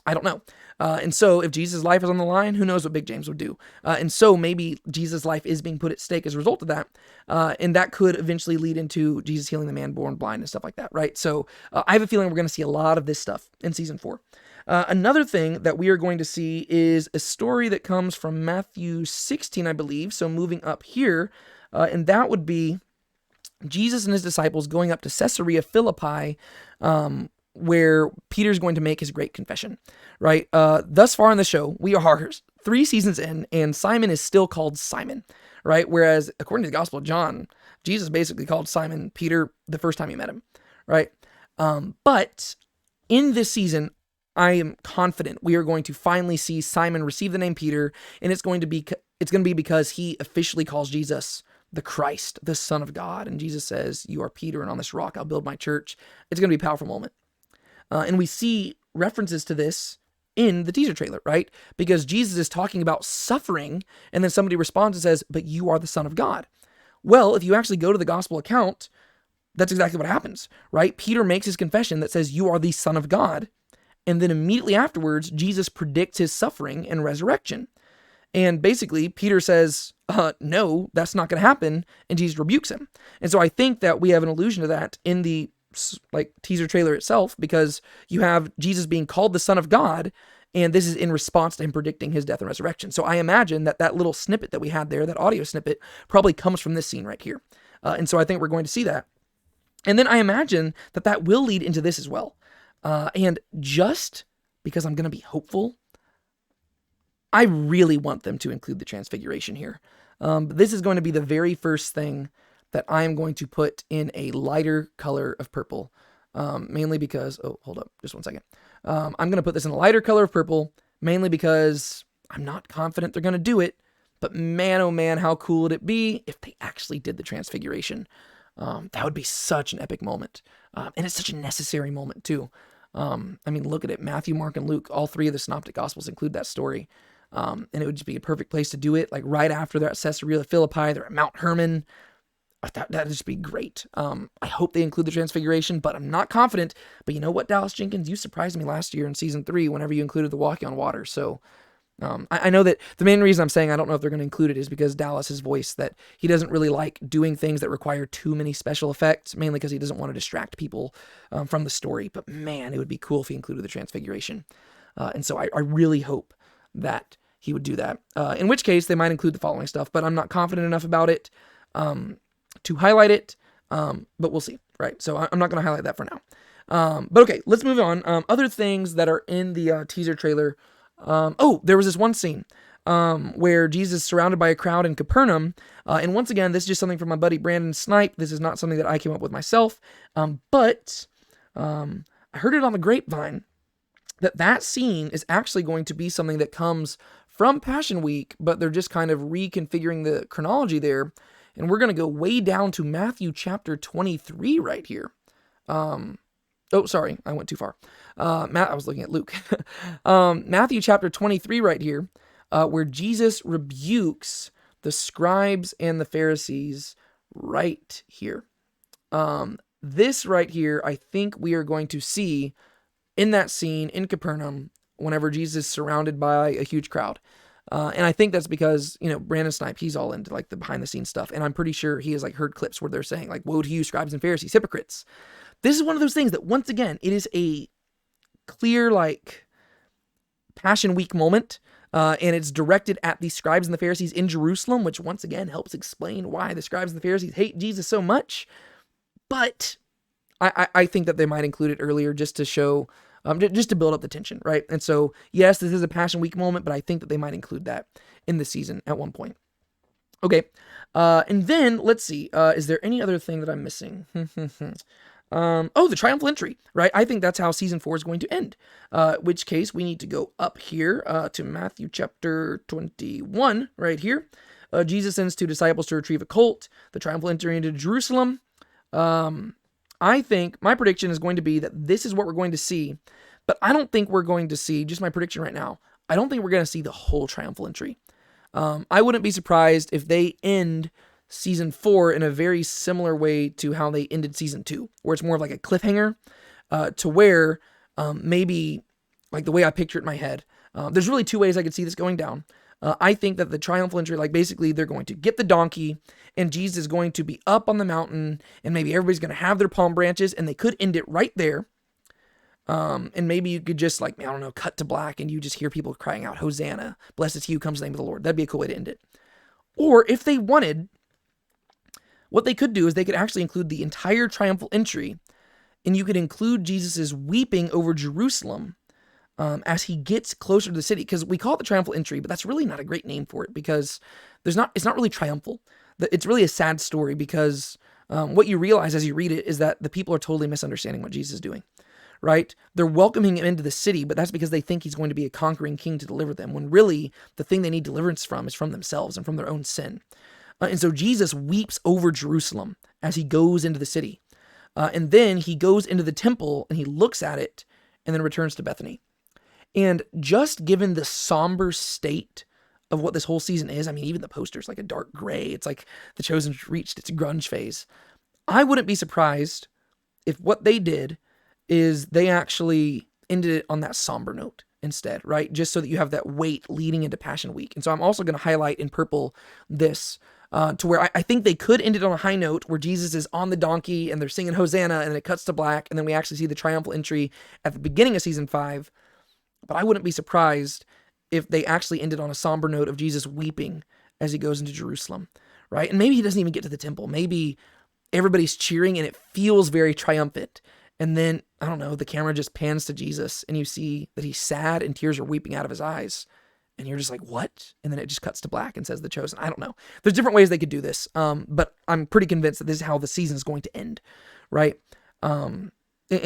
I don't know. And so if Jesus' life is on the line, who knows what Big James would do? And so maybe Jesus' life is being put at stake as a result of that. And that could eventually lead into Jesus healing the man born blind and stuff like that, right? So I have a feeling we're going to see a lot of this stuff in season 4. Another thing that we are going to see is a story that comes from Matthew 16, I believe. So moving up here, and that would be Jesus and his disciples going up to Caesarea Philippi, where Peter's going to make his great confession, right? Thus far in the show, we are 3 seasons in, and Simon is still called Simon, right? Whereas, according to the Gospel of John, Jesus basically called Simon Peter the first time he met him, right? But in this season, I am confident we are going to finally see Simon receive the name Peter, and it's going to be because he officially calls Jesus the Christ, the Son of God. And Jesus says, you are Peter, and on this rock I'll build my church. It's going to be a powerful moment. And we see references to this in the teaser trailer, right? Because Jesus is talking about suffering, and then somebody responds and says, but you are the Son of God. Well, if you actually go to the gospel account, that's exactly what happens, right? Peter makes his confession that says, you are the Son of God. And then immediately afterwards, Jesus predicts his suffering and resurrection. And basically, Peter says, no, that's not going to happen. And Jesus rebukes him. And so I think that we have an allusion to that in the teaser trailer itself, because you have Jesus being called the Son of God, and this is in response to him predicting his death and resurrection. So I imagine that little snippet that we had there, that audio snippet, probably comes from this scene right here. And so I think we're going to see that. And then I imagine that will lead into this as well. And just because I'm going to be hopeful, I really want them to include the transfiguration here. This is going to be the very first thing that I am going to put in a lighter color of purple, mainly because, hold up, just one second. I'm going to put this in a lighter color of purple, mainly because I'm not confident they're going to do it, but man, oh man, how cool would it be if they actually did the transfiguration? That would be such an epic moment. And it's such a necessary moment too. I mean, look at it. Matthew, Mark, and Luke, all 3 of the synoptic gospels include that story. And it would just be a perfect place to do it. Like right after they're at Caesarea Philippi, they're at Mount Hermon. That'd just be great. I hope they include the transfiguration, but I'm not confident. But you know what, Dallas Jenkins? You surprised me last year in season 3 whenever you included the walking on water. So I know that the main reason I'm saying I don't know if they're going to include it is because Dallas has voiced that he doesn't really like doing things that require too many special effects, mainly because he doesn't want to distract people from the story. But man, it would be cool if he included the transfiguration. And so I really hope that he would do that. In which case, they might include the following stuff, but I'm not confident enough about it to highlight it, but we'll see, right? So I'm not going to highlight that for now. But okay, let's move on. Other things that are in the teaser trailer. There was this one scene where Jesus is surrounded by a crowd in Capernaum. And once again, this is just something from my buddy Brandon Snipe. This is not something that I came up with myself. But I heard it on the grapevine that scene is actually going to be something that comes from Passion Week, but they're just kind of reconfiguring the chronology there. And we're going to go way down to Matthew chapter 23 right here. Sorry, I went too far. I was looking at Luke. Matthew chapter 23 right here, where Jesus rebukes the scribes and the Pharisees right here. This right here, I think we are going to see in that scene in Capernaum whenever Jesus is surrounded by a huge crowd. And I think that's because, Brandon Snipe, he's all into like the behind the scenes stuff. And I'm pretty sure he has like heard clips where they're saying like, woe to you, scribes and Pharisees, hypocrites. This is one of those things that once again, it is a clear like Passion Week moment. And it's directed at the scribes and the Pharisees in Jerusalem, which once again helps explain why the scribes and the Pharisees hate Jesus so much. But I think that they might include it earlier just to show just to build up the tension, right? And so, yes, this is a Passion Week moment, but I think that they might include that in the season at one point. Okay, and then let's see. Is there any other thing that I'm missing? The triumphal entry, right? I think that's how season 4 is going to end. Which case we need to go up here to Matthew chapter 21, right here. Jesus sends 2 disciples to retrieve a colt. The triumphal entry into Jerusalem. I think my prediction is going to be that this is what we're going to see, but I don't think we're going to see, just my prediction right now, I don't think we're going to see the whole triumphal entry. I wouldn't be surprised if they end season 4 in a very similar way to how they ended season 2, where it's more of like a cliffhanger, to where maybe like the way I picture it in my head. There's really 2 ways I could see this going down. I think that the triumphal entry, like basically they're going to get the donkey and Jesus is going to be up on the mountain and maybe everybody's going to have their palm branches and they could end it right there. And maybe you could just like, I don't know, cut to black and you just hear people crying out, Hosanna, blessed is he who comes in the name of the Lord. That'd be a cool way to end it. Or if they wanted, what they could do is they could actually include the entire triumphal entry and you could include Jesus's weeping over Jerusalem as he gets closer to the city, because we call it the triumphal entry, but that's really not a great name for it because it's not really triumphal. It's really a sad story because what you realize as you read it is that the people are totally misunderstanding what Jesus is doing, right? They're welcoming him into the city, but that's because they think he's going to be a conquering king to deliver them, when really the thing they need deliverance from is from themselves and from their own sin. And so Jesus weeps over Jerusalem as he goes into the city. And then he goes into the temple and he looks at it and then returns to Bethany. And just given the somber state of what this whole season is, I mean, even the poster's like a dark gray. It's like The Chosen's reached its grunge phase. I wouldn't be surprised if what they did is they actually ended it on that somber note instead, right? Just so that you have that weight leading into Passion Week. And so I'm also going to highlight in purple this to where I think they could end it on a high note where Jesus is on the donkey and they're singing Hosanna and then it cuts to black and then we actually see the triumphal entry at the beginning of season 5. But I wouldn't be surprised if they actually ended on a somber note of Jesus weeping as he goes into Jerusalem, right? And maybe he doesn't even get to the temple. Maybe everybody's cheering and it feels very triumphant. And then, I don't know, the camera just pans to Jesus and you see that he's sad and tears are weeping out of his eyes. And you're just like, what? And then it just cuts to black and says The Chosen. I don't know. There's different ways they could do this. But I'm pretty convinced that this is how the season is going to end, right? And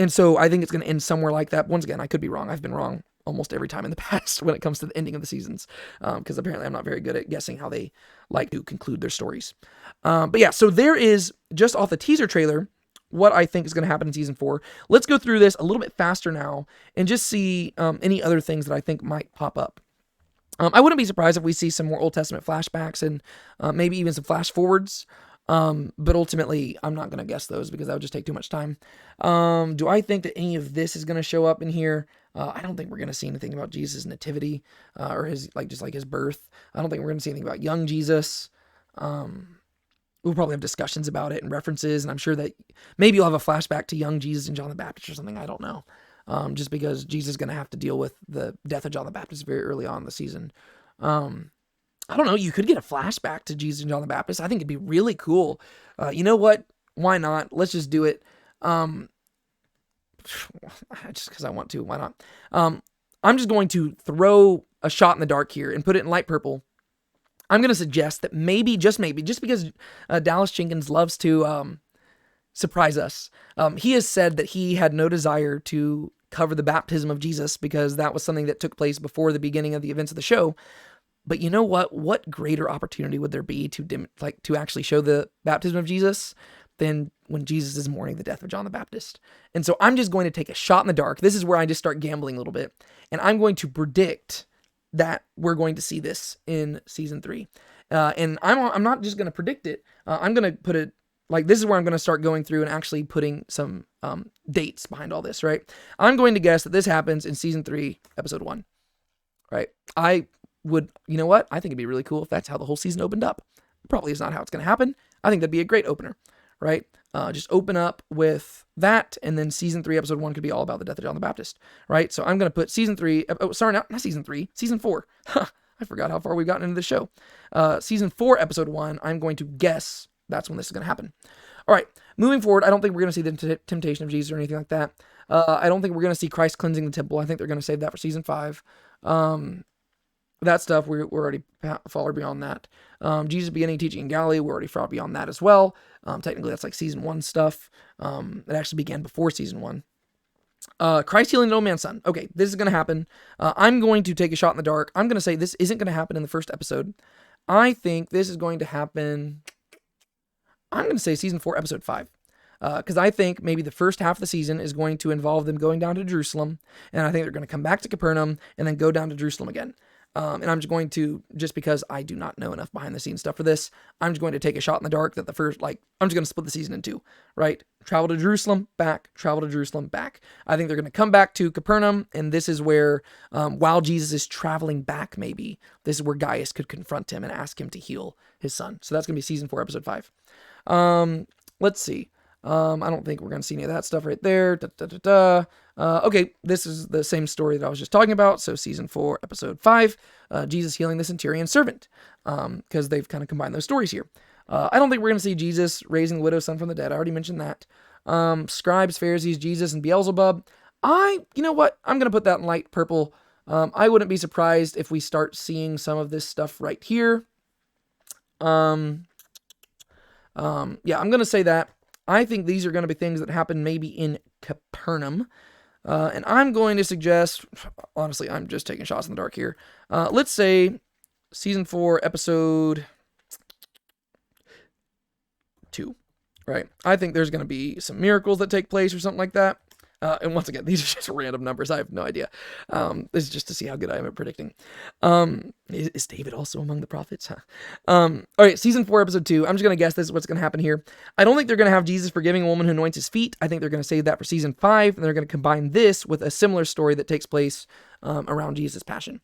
so I think it's going to end somewhere like that. Once again, I could be wrong. I've been wrong almost every time in the past when it comes to the ending of the seasons, because apparently I'm not very good at guessing how they like to conclude their stories. But yeah, so there is, just off the teaser trailer, what I think is going to happen in season 4. Let's go through this a little bit faster now and just see any other things that I think might pop up. I wouldn't be surprised if we see some more Old Testament flashbacks and maybe even some flash forwards. But ultimately, I'm not going to guess those because that would just take too much time. Do I think that any of this is going to show up in here? I don't think we're going to see anything about Jesus' nativity or his his birth. I don't think we're going to see anything about young Jesus. We'll probably have discussions about it and references, and I'm sure that maybe you'll have a flashback to young Jesus and John the Baptist or something. I don't know. Just because Jesus is going to have to deal with the death of John the Baptist very early on in the season. I don't know, you could get a flashback to Jesus and John the Baptist. I think it'd be really cool. You know what? Why not? Let's just do it. Just because I want to. Why not? I'm just going to throw a shot in the dark here and put it in light purple. I'm going to suggest that maybe, just because Dallas Jenkins loves to surprise us, he has said that he had no desire to cover the baptism of Jesus because that was something that took place before the beginning of the events of the show. But you know what? What greater opportunity would there be to actually show the baptism of Jesus than when Jesus is mourning the death of John the Baptist? And so I'm just going to take a shot in the dark. This is where I just start gambling a little bit. And I'm going to predict that we're going to see this in season 3. And I'm not just going to predict it. I'm going to put it, this is where I'm going to start going through and actually putting some dates behind all this, right? I'm going to guess that this happens in season 3, episode 1, right? You know what? I think it'd be really cool if that's how the whole season opened up. Probably is not how it's going to happen. I think that'd be a great opener, right? Just open up with that, and then season 3, episode 1 could be all about the death of John the Baptist, right? So I'm going to put season 3, not season 3, season 4. I forgot how far we've gotten into the show. Season 4, episode 1, I'm going to guess that's when this is going to happen. All right, moving forward, I don't think we're going to see the temptation of Jesus or anything like that. I don't think we're going to see Christ cleansing the temple. I think they're going to save that for season 5. That stuff, we're already far beyond that. Jesus beginning teaching in Galilee, we're already far beyond that as well. Technically, that's like season 1 stuff. It actually began before season 1. Christ healing the old man's son. Okay, this is going to happen. I'm going to take a shot in the dark. I'm going to say this isn't going to happen in the first episode. I think this is going to happen, I'm going to say season 4, episode 5. Because I think maybe the first half of the season is going to involve them going down to Jerusalem, and I think they're going to come back to Capernaum and then go down to Jerusalem again. And I'm just going to, just because I do not know enough behind the scenes stuff for this, I'm just going to take a shot in the dark that the first, I'm just going to split the season in 2, right? Travel to Jerusalem, back, travel to Jerusalem, back. I think they're going to come back to Capernaum, and this is where, while Jesus is traveling back, maybe, this is where Gaius could confront him and ask him to heal his son. So that's going to be season 4, episode 5. Let's see. I don't think we're going to see any of that stuff right there. Okay, this is the same story that I was just talking about. So season 4, episode 5, Jesus healing the centurion's servant, because they've kind of combined those stories here. I don't think we're going to see Jesus raising the widow's son from the dead. I already mentioned that. Scribes, Pharisees, Jesus, and Beelzebub. You know what? I'm going to put that in light purple. I wouldn't be surprised if we start seeing some of this stuff right here. I'm going to say that. I think these are going to be things that happen maybe in Capernaum. And I'm going to suggest, honestly, I'm just taking shots in the dark here. Let's say season 4, episode 2, right? I think there's going to be some miracles that take place or something like that. And once again, these are just random numbers. I have no idea. This is just to see how good I am at predicting. Is David also among the prophets? All right, season 4, episode 2. I'm just going to guess this is what's going to happen here. I don't think they're going to have Jesus forgiving a woman who anoints his feet. I think they're going to save that for season 5, and they're going to combine this with a similar story that takes place around Jesus' passion.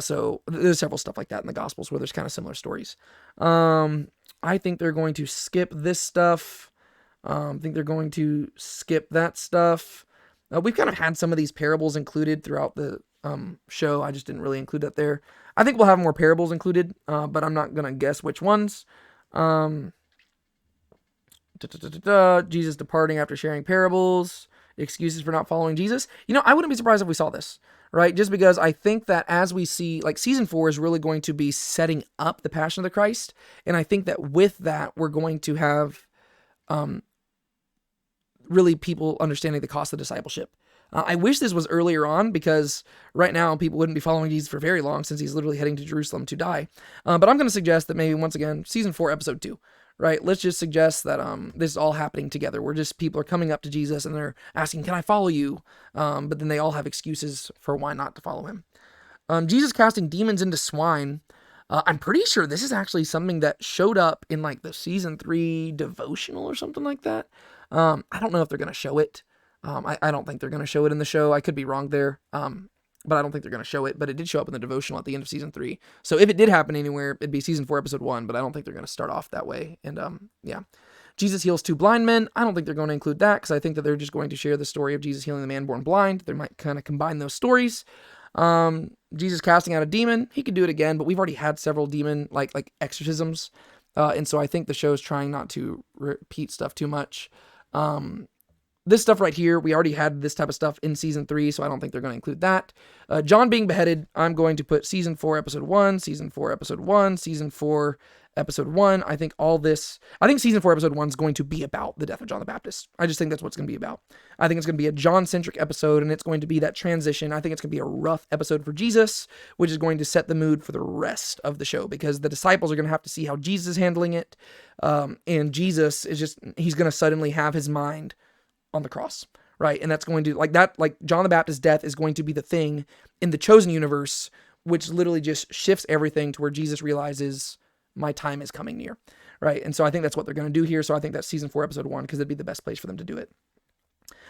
So there's several stuff like that in the Gospels where there's kind of similar stories. I think they're going to skip this stuff. I think they're going to skip that stuff. We've kind of had some of these parables included throughout the show. I just didn't really include that there. I think we'll have more parables included, but I'm not going to guess which ones. Jesus departing after sharing parables. Excuses for not following Jesus. I wouldn't be surprised if we saw this, right? Just because I think that as we see, season 4 is really going to be setting up the Passion of the Christ. And I think that with that, we're going to have really people understanding the cost of discipleship. I wish this was earlier on, because right now people wouldn't be following Jesus for very long, since he's literally heading to Jerusalem to die. But I'm going to suggest that maybe, once again, season 4, episode 2, right? Let's just suggest that this is all happening together. People are coming up to Jesus and they're asking, can I follow you? But then they all have excuses for why not to follow him. Jesus casting demons into swine. I'm pretty sure this is actually something that showed up in the season 3 devotional or something like that. I don't know if they're going to show it. I don't think they're going to show it in the show. I could be wrong there. But I don't think they're going to show it. But it did show up in the devotional at the end of season 3. So if it did happen anywhere, it'd be season 4, episode 1. But I don't think they're going to start off that way. And yeah. Jesus heals 2 blind men. I don't think they're going to include that, because I think that they're just going to share the story of Jesus healing the man born blind. They might kind of combine those stories. Jesus casting out a demon. He could do it again, but we've already had several demon like exorcisms. And so I think the show's trying not to repeat stuff too much. This stuff right here, we already had this type of stuff in season 3, so I don't think they're going to include that. John being beheaded, I'm going to put season 4, episode 1, season 4, episode 1, season 4, episode 1. I think season 4, episode 1 is going to be about the death of John the Baptist. I just think that's what it's going to be about. I think it's going to be a John-centric episode, and it's going to be that transition. I think it's going to be a rough episode for Jesus, which is going to set the mood for the rest of the show, because the disciples are going to have to see how Jesus is handling it, and Jesus is he's going to suddenly have his mind on the cross, right? And that's going to, John the Baptist's death is going to be the thing in the chosen universe, which literally just shifts everything to where Jesus realizes my time is coming near, right? And so I think that's what they're going to do here. So I think that's season 4, episode 1, because it'd be the best place for them to do it.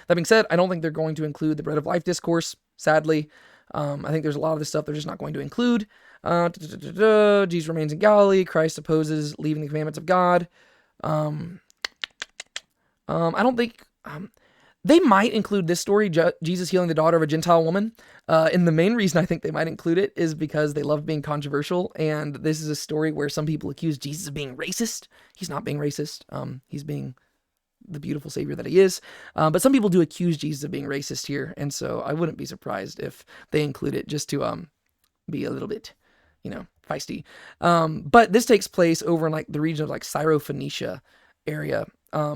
That being said, I don't think they're going to include the bread of life discourse, sadly. I think there's a lot of this stuff they're just not going to include. Jesus remains in Galilee. Christ opposes leaving the commandments of God. I don't think... they might include this story, Jesus healing the daughter of a Gentile woman. And the main reason I think they might include it is because they love being controversial. And this is a story where some people accuse Jesus of being racist. He's not being racist. He's being the beautiful Savior that he is. But some people do accuse Jesus of being racist here, and so I wouldn't be surprised if they include it just to be a little bit, feisty. But this takes place over in like the region of like Syrophoenicia area,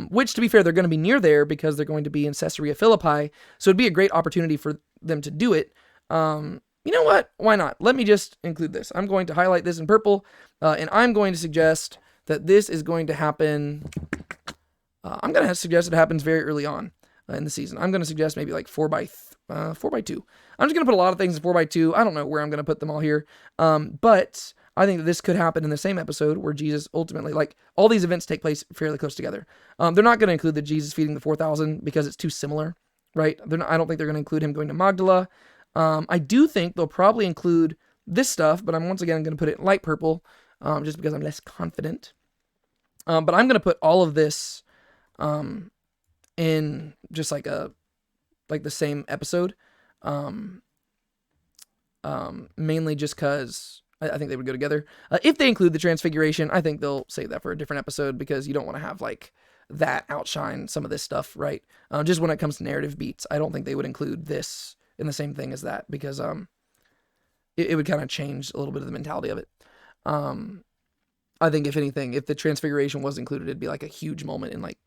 which, to be fair, they're going to be near there because they're going to be in Caesarea Philippi. So it'd be a great opportunity for them to do it. You know what? Why not? Let me just include this. I'm going to highlight this in purple, and I'm going to suggest that this is going to happen. I'm going to suggest it happens very early on in the season. I'm going to suggest maybe like 4x2. I'm just going to put a lot of things in 4x2. I don't know where I'm going to put them all here, but I think that this could happen in the same episode where Jesus ultimately, like, all these events take place fairly close together. They're not going to include the Jesus feeding the 4,000 because it's too similar, right? I don't think they're going to include him going to Magdala. I do think they'll probably include this stuff, but I'm once again going to put it in light purple, just because I'm less confident. But I'm going to put all of this in just like the same episode, mainly just because I think they would go together. If they include the Transfiguration, I think they'll save that for a different episode because you don't want to have like that outshine some of this stuff, right? Just when it comes to narrative beats, I don't think they would include this in the same thing as that because it would kind of change a little bit of the mentality of it. I think if anything, if the Transfiguration was included, it'd be like a huge moment in like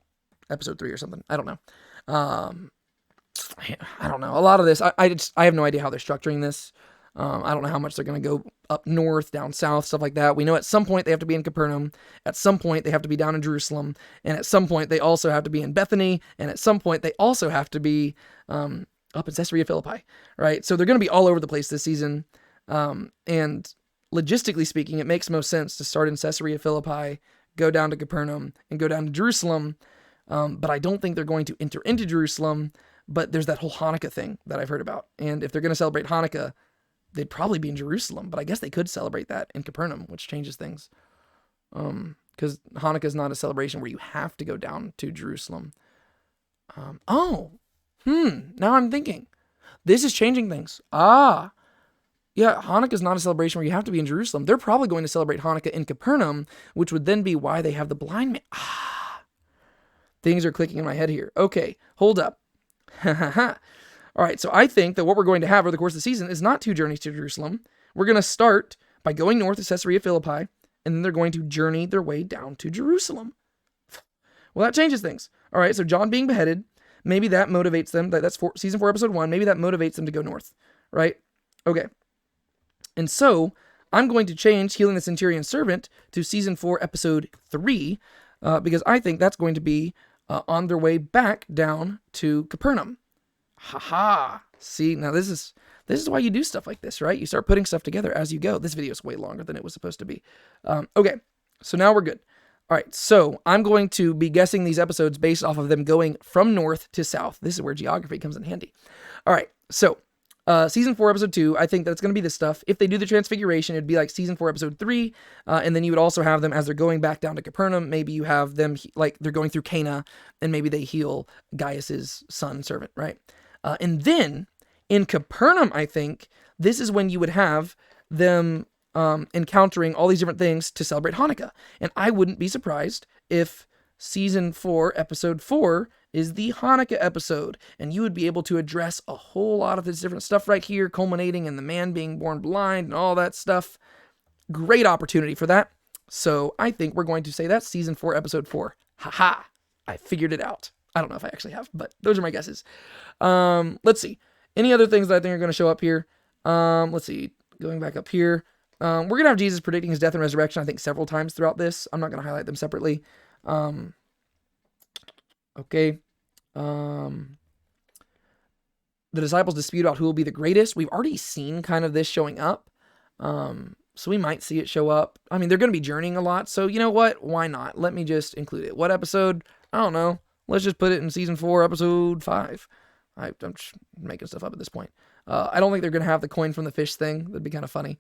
episode 3 or something. I don't know. I don't know. A lot of this, I have no idea how they're structuring this. I don't know how much they're going to go up north, down south, stuff like that. We know at some point they have to be in Capernaum. At some point they have to be down in Jerusalem. And at some point they also have to be in Bethany. And at some point they also have to be up in Caesarea Philippi, right? So they're going to be all over the place this season. And logistically speaking, it makes most sense to start in Caesarea Philippi, go down to Capernaum, and go down to Jerusalem. But I don't think they're going to enter into Jerusalem. But there's that whole Hanukkah thing that I've heard about. And if they're going to celebrate Hanukkah, they'd probably be in Jerusalem. But I guess they could celebrate that in Capernaum, which changes things. Because Hanukkah is not a celebration where you have to go down to Jerusalem. Now I'm thinking. This is changing things. Yeah, Hanukkah is not a celebration where you have to be in Jerusalem. They're probably going to celebrate Hanukkah in Capernaum, which would then be why they have the blind man. Things are clicking in my head here. Okay, hold up. All right, so I think that what we're going to have over the course of the season is not 2 journeys to Jerusalem. We're going to start by going north to Caesarea Philippi, and then they're going to journey their way down to Jerusalem. Well, that changes things. All right, so John being beheaded, maybe that motivates them. That's season 4, episode 1. Maybe that motivates them to go north, right? Okay. And so I'm going to change healing the centurion's servant to season 4, episode 3, because I think that's going to be on their way back down to Capernaum. See, now this is why you do stuff like this, right? You start putting stuff together as you go. This video is way longer than it was supposed to be. Okay, so now we're good. All right, so I'm going to be guessing these episodes based off of them going from north to south. This is where geography comes in handy. All right, so season 4, episode 2, I think that's going to be this stuff. If they do the Transfiguration, it'd be like season 4, episode 3, and then you would also have them as they're going back down to Capernaum. Maybe you have them like they're going through Cana, and maybe they heal Gaius's son servant, right? And then in Capernaum, I think this is when you would have them encountering all these different things to celebrate Hanukkah. And I wouldn't be surprised if season 4, episode 4 is the Hanukkah episode, and you would be able to address a whole lot of this different stuff right here, culminating in the man being born blind and all that stuff. Great opportunity for that. So I think we're going to say that's season 4, episode 4. I figured it out. I don't know if I actually have, but those are my guesses. Let's see. Any other things that I think are going to show up here? Let's see. Going back up here. We're going to have Jesus predicting his death and resurrection, I think, several times throughout this. I'm not going to highlight them separately. Okay. The disciples dispute about who will be the greatest. We've already seen kind of this showing up. So we might see it show up. I mean, they're going to be journeying a lot. So you know what? Why not? Let me just include it. What episode? I don't know. Let's just put it in season 4, episode 5. I'm just making stuff up at this point. I don't think they're going to have the coin from the fish thing. That'd be kind of funny.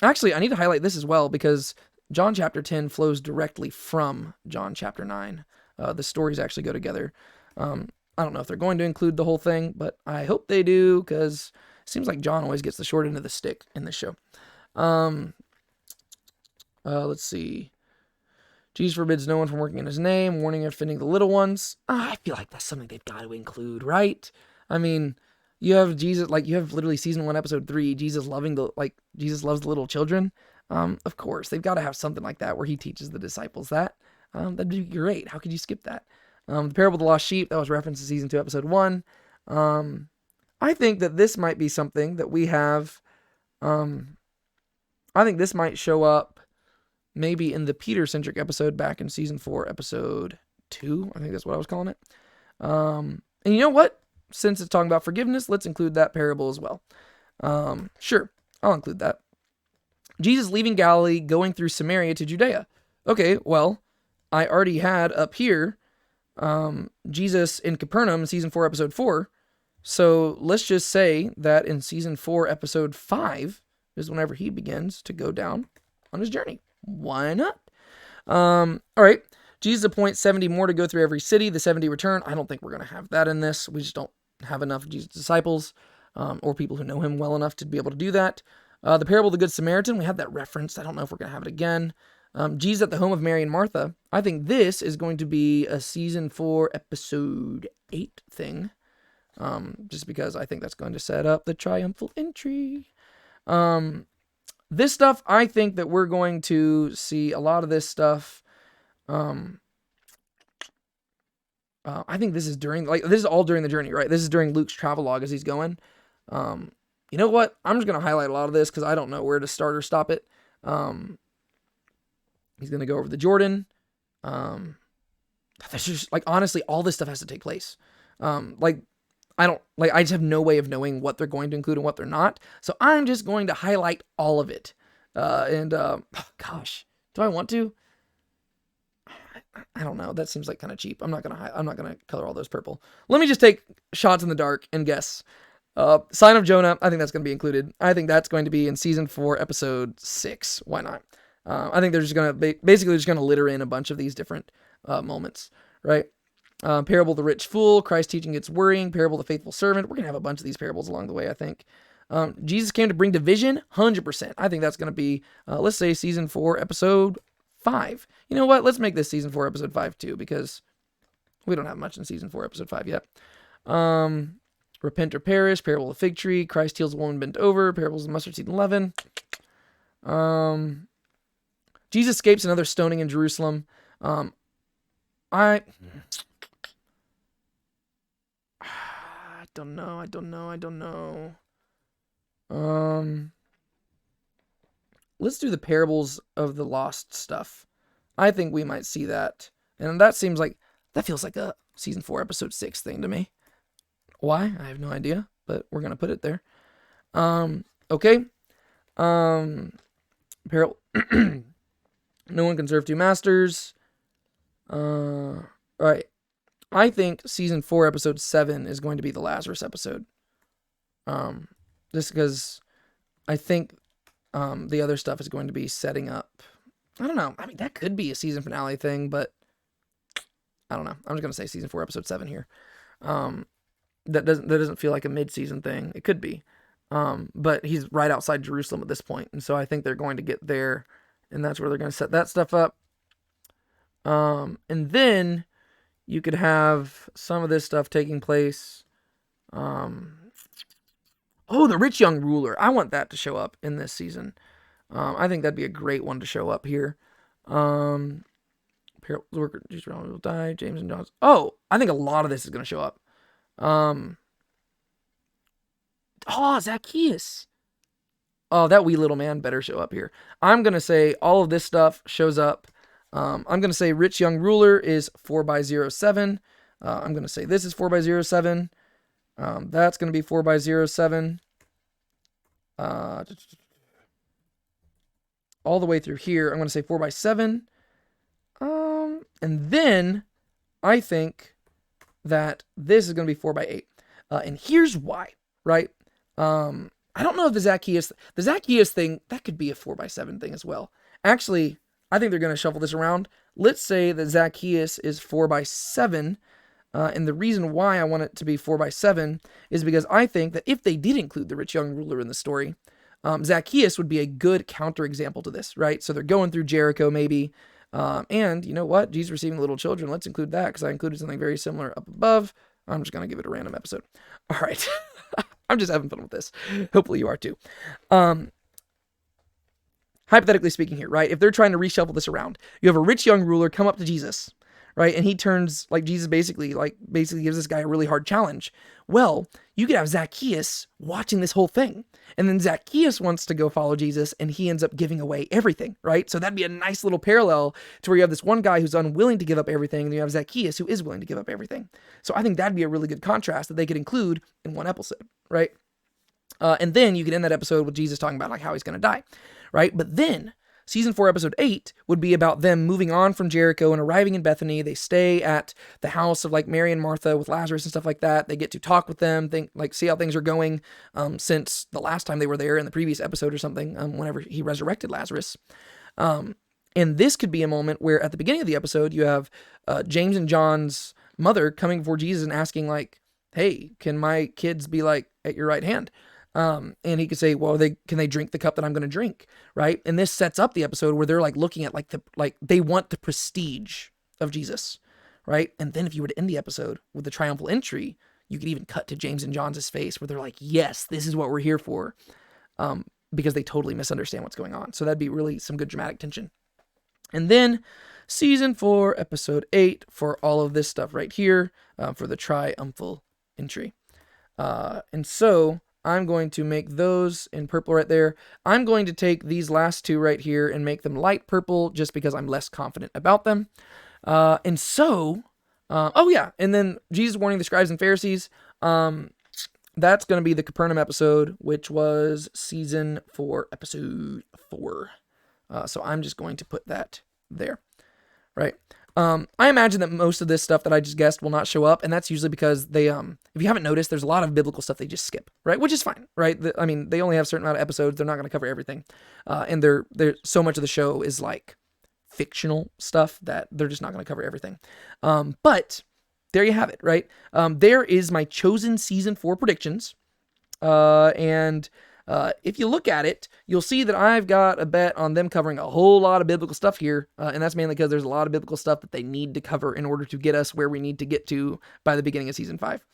Actually, I need to highlight this as well because John chapter 10 flows directly from John chapter 9. The stories actually go together. I don't know if they're going to include the whole thing, but I hope they do because it seems like John always gets the short end of the stick in this show. Let's see. Jesus forbids no one from working in his name, warning of offending the little ones. I feel like that's something they've got to include, right? I mean, you have Jesus, like you have literally season 1, episode 3, Jesus loves the little children. Of course, they've got to have something like that where he teaches the disciples that. That'd be great. How could you skip that? The parable of the lost sheep, that was referenced in season 2, episode 1. I think that this might be something that we have. I think this might show up maybe in the Peter-centric episode back in season 4, episode 2. I think that's what I was calling it. And you know what? Since it's talking about forgiveness, let's include that parable as well. Sure, I'll include that. Jesus leaving Galilee, going through Samaria to Judea. Okay, well, I already had up here Jesus in Capernaum in season 4, episode 4. So let's just say that in season 4, episode 5 is whenever he begins to go down on his journey. Why not? All right. Jesus appoints 70 more to go through every city. The 70 return. I don't think we're going to have that in this. We just don't have enough of Jesus' disciples or people who know him well enough to be able to do that. The parable of the Good Samaritan, we had that referenced. I don't know if we're going to have it again. Jesus at the home of Mary and Martha. I think this is going to be a season 4, episode 8 thing. Just because I think that's going to set up the triumphal entry. This stuff, I think that we're going to see a lot of this stuff. I think this is this is all during the journey, right? This is during Luke's travelogue as he's going. You know what? I'm just going to highlight a lot of this because I don't know where to start or stop it. He's going to go over the Jordan. That's just honestly, all this stuff has to take place. I just have no way of knowing what they're going to include and what they're not. So I'm just going to highlight all of it. Gosh, do I want to? I don't know. That seems like kind of cheap. I'm not gonna color all those purple. Let me just take shots in the dark and guess. Sign of Jonah. I think that's going to be included. I think that's going to be in season 4, episode 6. Why not? I think they're just going to basically just going to litter in a bunch of these different moments, right? Parable of the rich fool, Christ teaching gets worrying, parable of the faithful servant. We're going to have a bunch of these parables along the way, I think. Jesus came to bring division, 100%. I think that's going to be, let's say, season 4, episode 5. You know what? Let's make this season 4, episode 5 too, because we don't have much in season 4, episode 5 yet. Repent or perish, parable of the fig tree, Christ heals a woman bent over, parables of the mustard seed and leaven. Jesus escapes another stoning in Jerusalem. I don't know. Let's do the parables of the lost stuff. I think we might see that. And that feels like a season 4, episode 6 thing to me. Why? I have no idea, but we're going to put it there. Okay. Parable. No one can serve 2 masters. All right. I think season 4, episode 7 is going to be the Lazarus episode. Just because I think the other stuff is going to be setting up. I don't know. I mean, that could be a season finale thing, but I don't know. I'm just going to say season 4, episode 7 here. That doesn't feel like a mid-season thing. It could be. But he's right outside Jerusalem at this point, and so I think they're going to get there, and that's where they're going to set that stuff up. And then you could have some of this stuff taking place. The rich young ruler. I want that to show up in this season. I think that'd be a great one to show up here. Worker, Jesus will die. James and John. Oh, I think a lot of this is going to show up. Zacchaeus. Oh, that wee little man better show up here. I'm going to say all of this stuff shows up. I'm going to say rich young ruler is 4x07. I'm going to say this is 4x07. That's going to be 4x07. All the way through here, I'm going to say 4x7. And then I think that this is going to be 4x8. And here's why, right? I don't know if the Zacchaeus thing, that could be a 4x7 thing as well. Actually, I think they're going to shuffle this around. Let's say that Zacchaeus is 4x7. And the reason why I want it to be 4x7 is because I think that if they did include the rich young ruler in the story, Zacchaeus would be a good counterexample to this, right? So they're going through Jericho maybe. And you know what? Jesus receiving little children. Let's include that because I included something very similar up above. I'm just going to give it a random episode. All right. I'm just having fun with this. Hopefully you are too. Hypothetically speaking here, right? If they're trying to reshuffle this around, you have a rich young ruler come up to Jesus, right? And he turns, like, Jesus basically gives this guy a really hard challenge. Well, you could have Zacchaeus watching this whole thing. And then Zacchaeus wants to go follow Jesus and he ends up giving away everything, right? So that'd be a nice little parallel to where you have this one guy who's unwilling to give up everything and you have Zacchaeus who is willing to give up everything. So I think that'd be a really good contrast that they could include in one episode, right? And then you could end that episode with Jesus talking about like how he's going to die, right? But then season 4, episode 8 would be about them moving on from Jericho and arriving in Bethany. They stay at the house of like Mary and Martha with Lazarus and stuff like that. They get to talk with them, see how things are going since the last time they were there in the previous episode or something, whenever he resurrected Lazarus. And this could be a moment where at the beginning of the episode, you have James and John's mother coming before Jesus and asking like, hey, can my kids be like at your right hand? And he could say, well, can they drink the cup that I'm going to drink, right? And this sets up the episode where they're like looking at they want the prestige of Jesus, right? And then if you were to end the episode with the triumphal entry, you could even cut to James and John's face where they're like, yes, this is what we're here for, because they totally misunderstand what's going on. So that'd be really some good dramatic tension. And then season 4, episode 8 for all of this stuff right here, for the triumphal entry. And so I'm going to make those in purple right there. I'm going to take these last two right here and make them light purple just because I'm less confident about them. And then Jesus warning the scribes and Pharisees. That's going to be the Capernaum episode, which was season 4, episode 4. So I'm just going to put that there, right? I imagine that most of this stuff that I just guessed will not show up, and that's usually because they, if you haven't noticed, there's a lot of biblical stuff they just skip, right? Which is fine, right? They only have a certain amount of episodes. They're not going to cover everything. And they're so much of the show is like fictional stuff that they're just not going to cover everything. But there you have it, right? There is my chosen season 4 predictions. If you look at it, you'll see that I've got a bet on them covering a whole lot of biblical stuff here, and that's mainly because there's a lot of biblical stuff that they need to cover in order to get us where we need to get to by the beginning of season 5.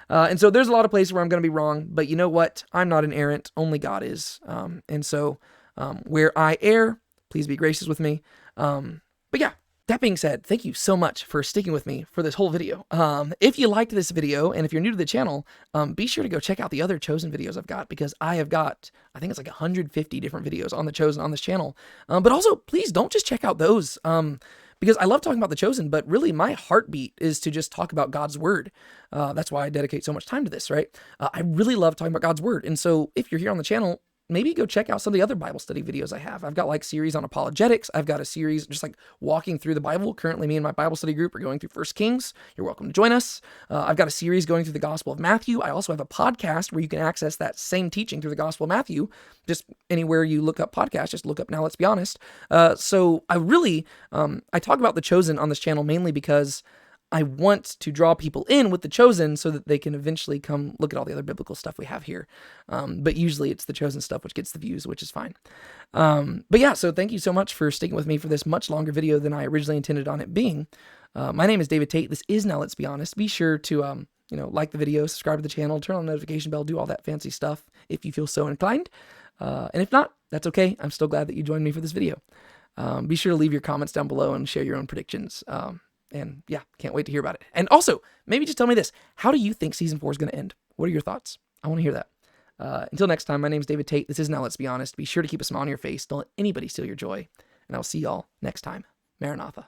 And so there's a lot of places where I'm going to be wrong, but you know what? I'm not an errant, only God is. Where I err, please be gracious with me. But yeah. That being said, thank you so much for sticking with me for this whole video. If you liked this video, and if you're new to the channel, be sure to go check out the other Chosen videos I've got, because I think it's like 150 different videos on the Chosen on this channel. But also, please don't just check out those, because I love talking about the Chosen, but really my heartbeat is to just talk about God's Word. That's why I dedicate so much time to this, right? I really love talking about God's Word, and so if you're here on the channel, maybe go check out some of the other Bible study videos I have. I've got like series on apologetics. I've got a series just like walking through the Bible. Currently, me and my Bible study group are going through 1 Kings. You're welcome to join us. I've got a series going through the Gospel of Matthew. I also have a podcast where you can access that same teaching through the Gospel of Matthew. Just anywhere you look up podcasts, just look up Now Let's Be Honest. So I really, I talk about the Chosen on this channel mainly because I want to draw people in with the Chosen so that they can eventually come look at all the other biblical stuff we have here. But usually it's the Chosen stuff which gets the views, which is fine. But yeah, so thank you so much for sticking with me for this much longer video than I originally intended on it being. My name is David Tate. This is Now Let's Be Honest. Be sure to like the video, subscribe to the channel, turn on the notification bell, do all that fancy stuff if you feel so inclined. And if not, that's okay. I'm still glad that you joined me for this video. Be sure to leave your comments down below and share your own predictions. And yeah, can't wait to hear about it. And also, maybe just tell me this. How do you think season 4 is going to end? What are your thoughts? I want to hear that. Until next time, my name is David Tate. This is Now Let's Be Honest. Be sure to keep a smile on your face. Don't let anybody steal your joy. And I'll see y'all next time. Maranatha.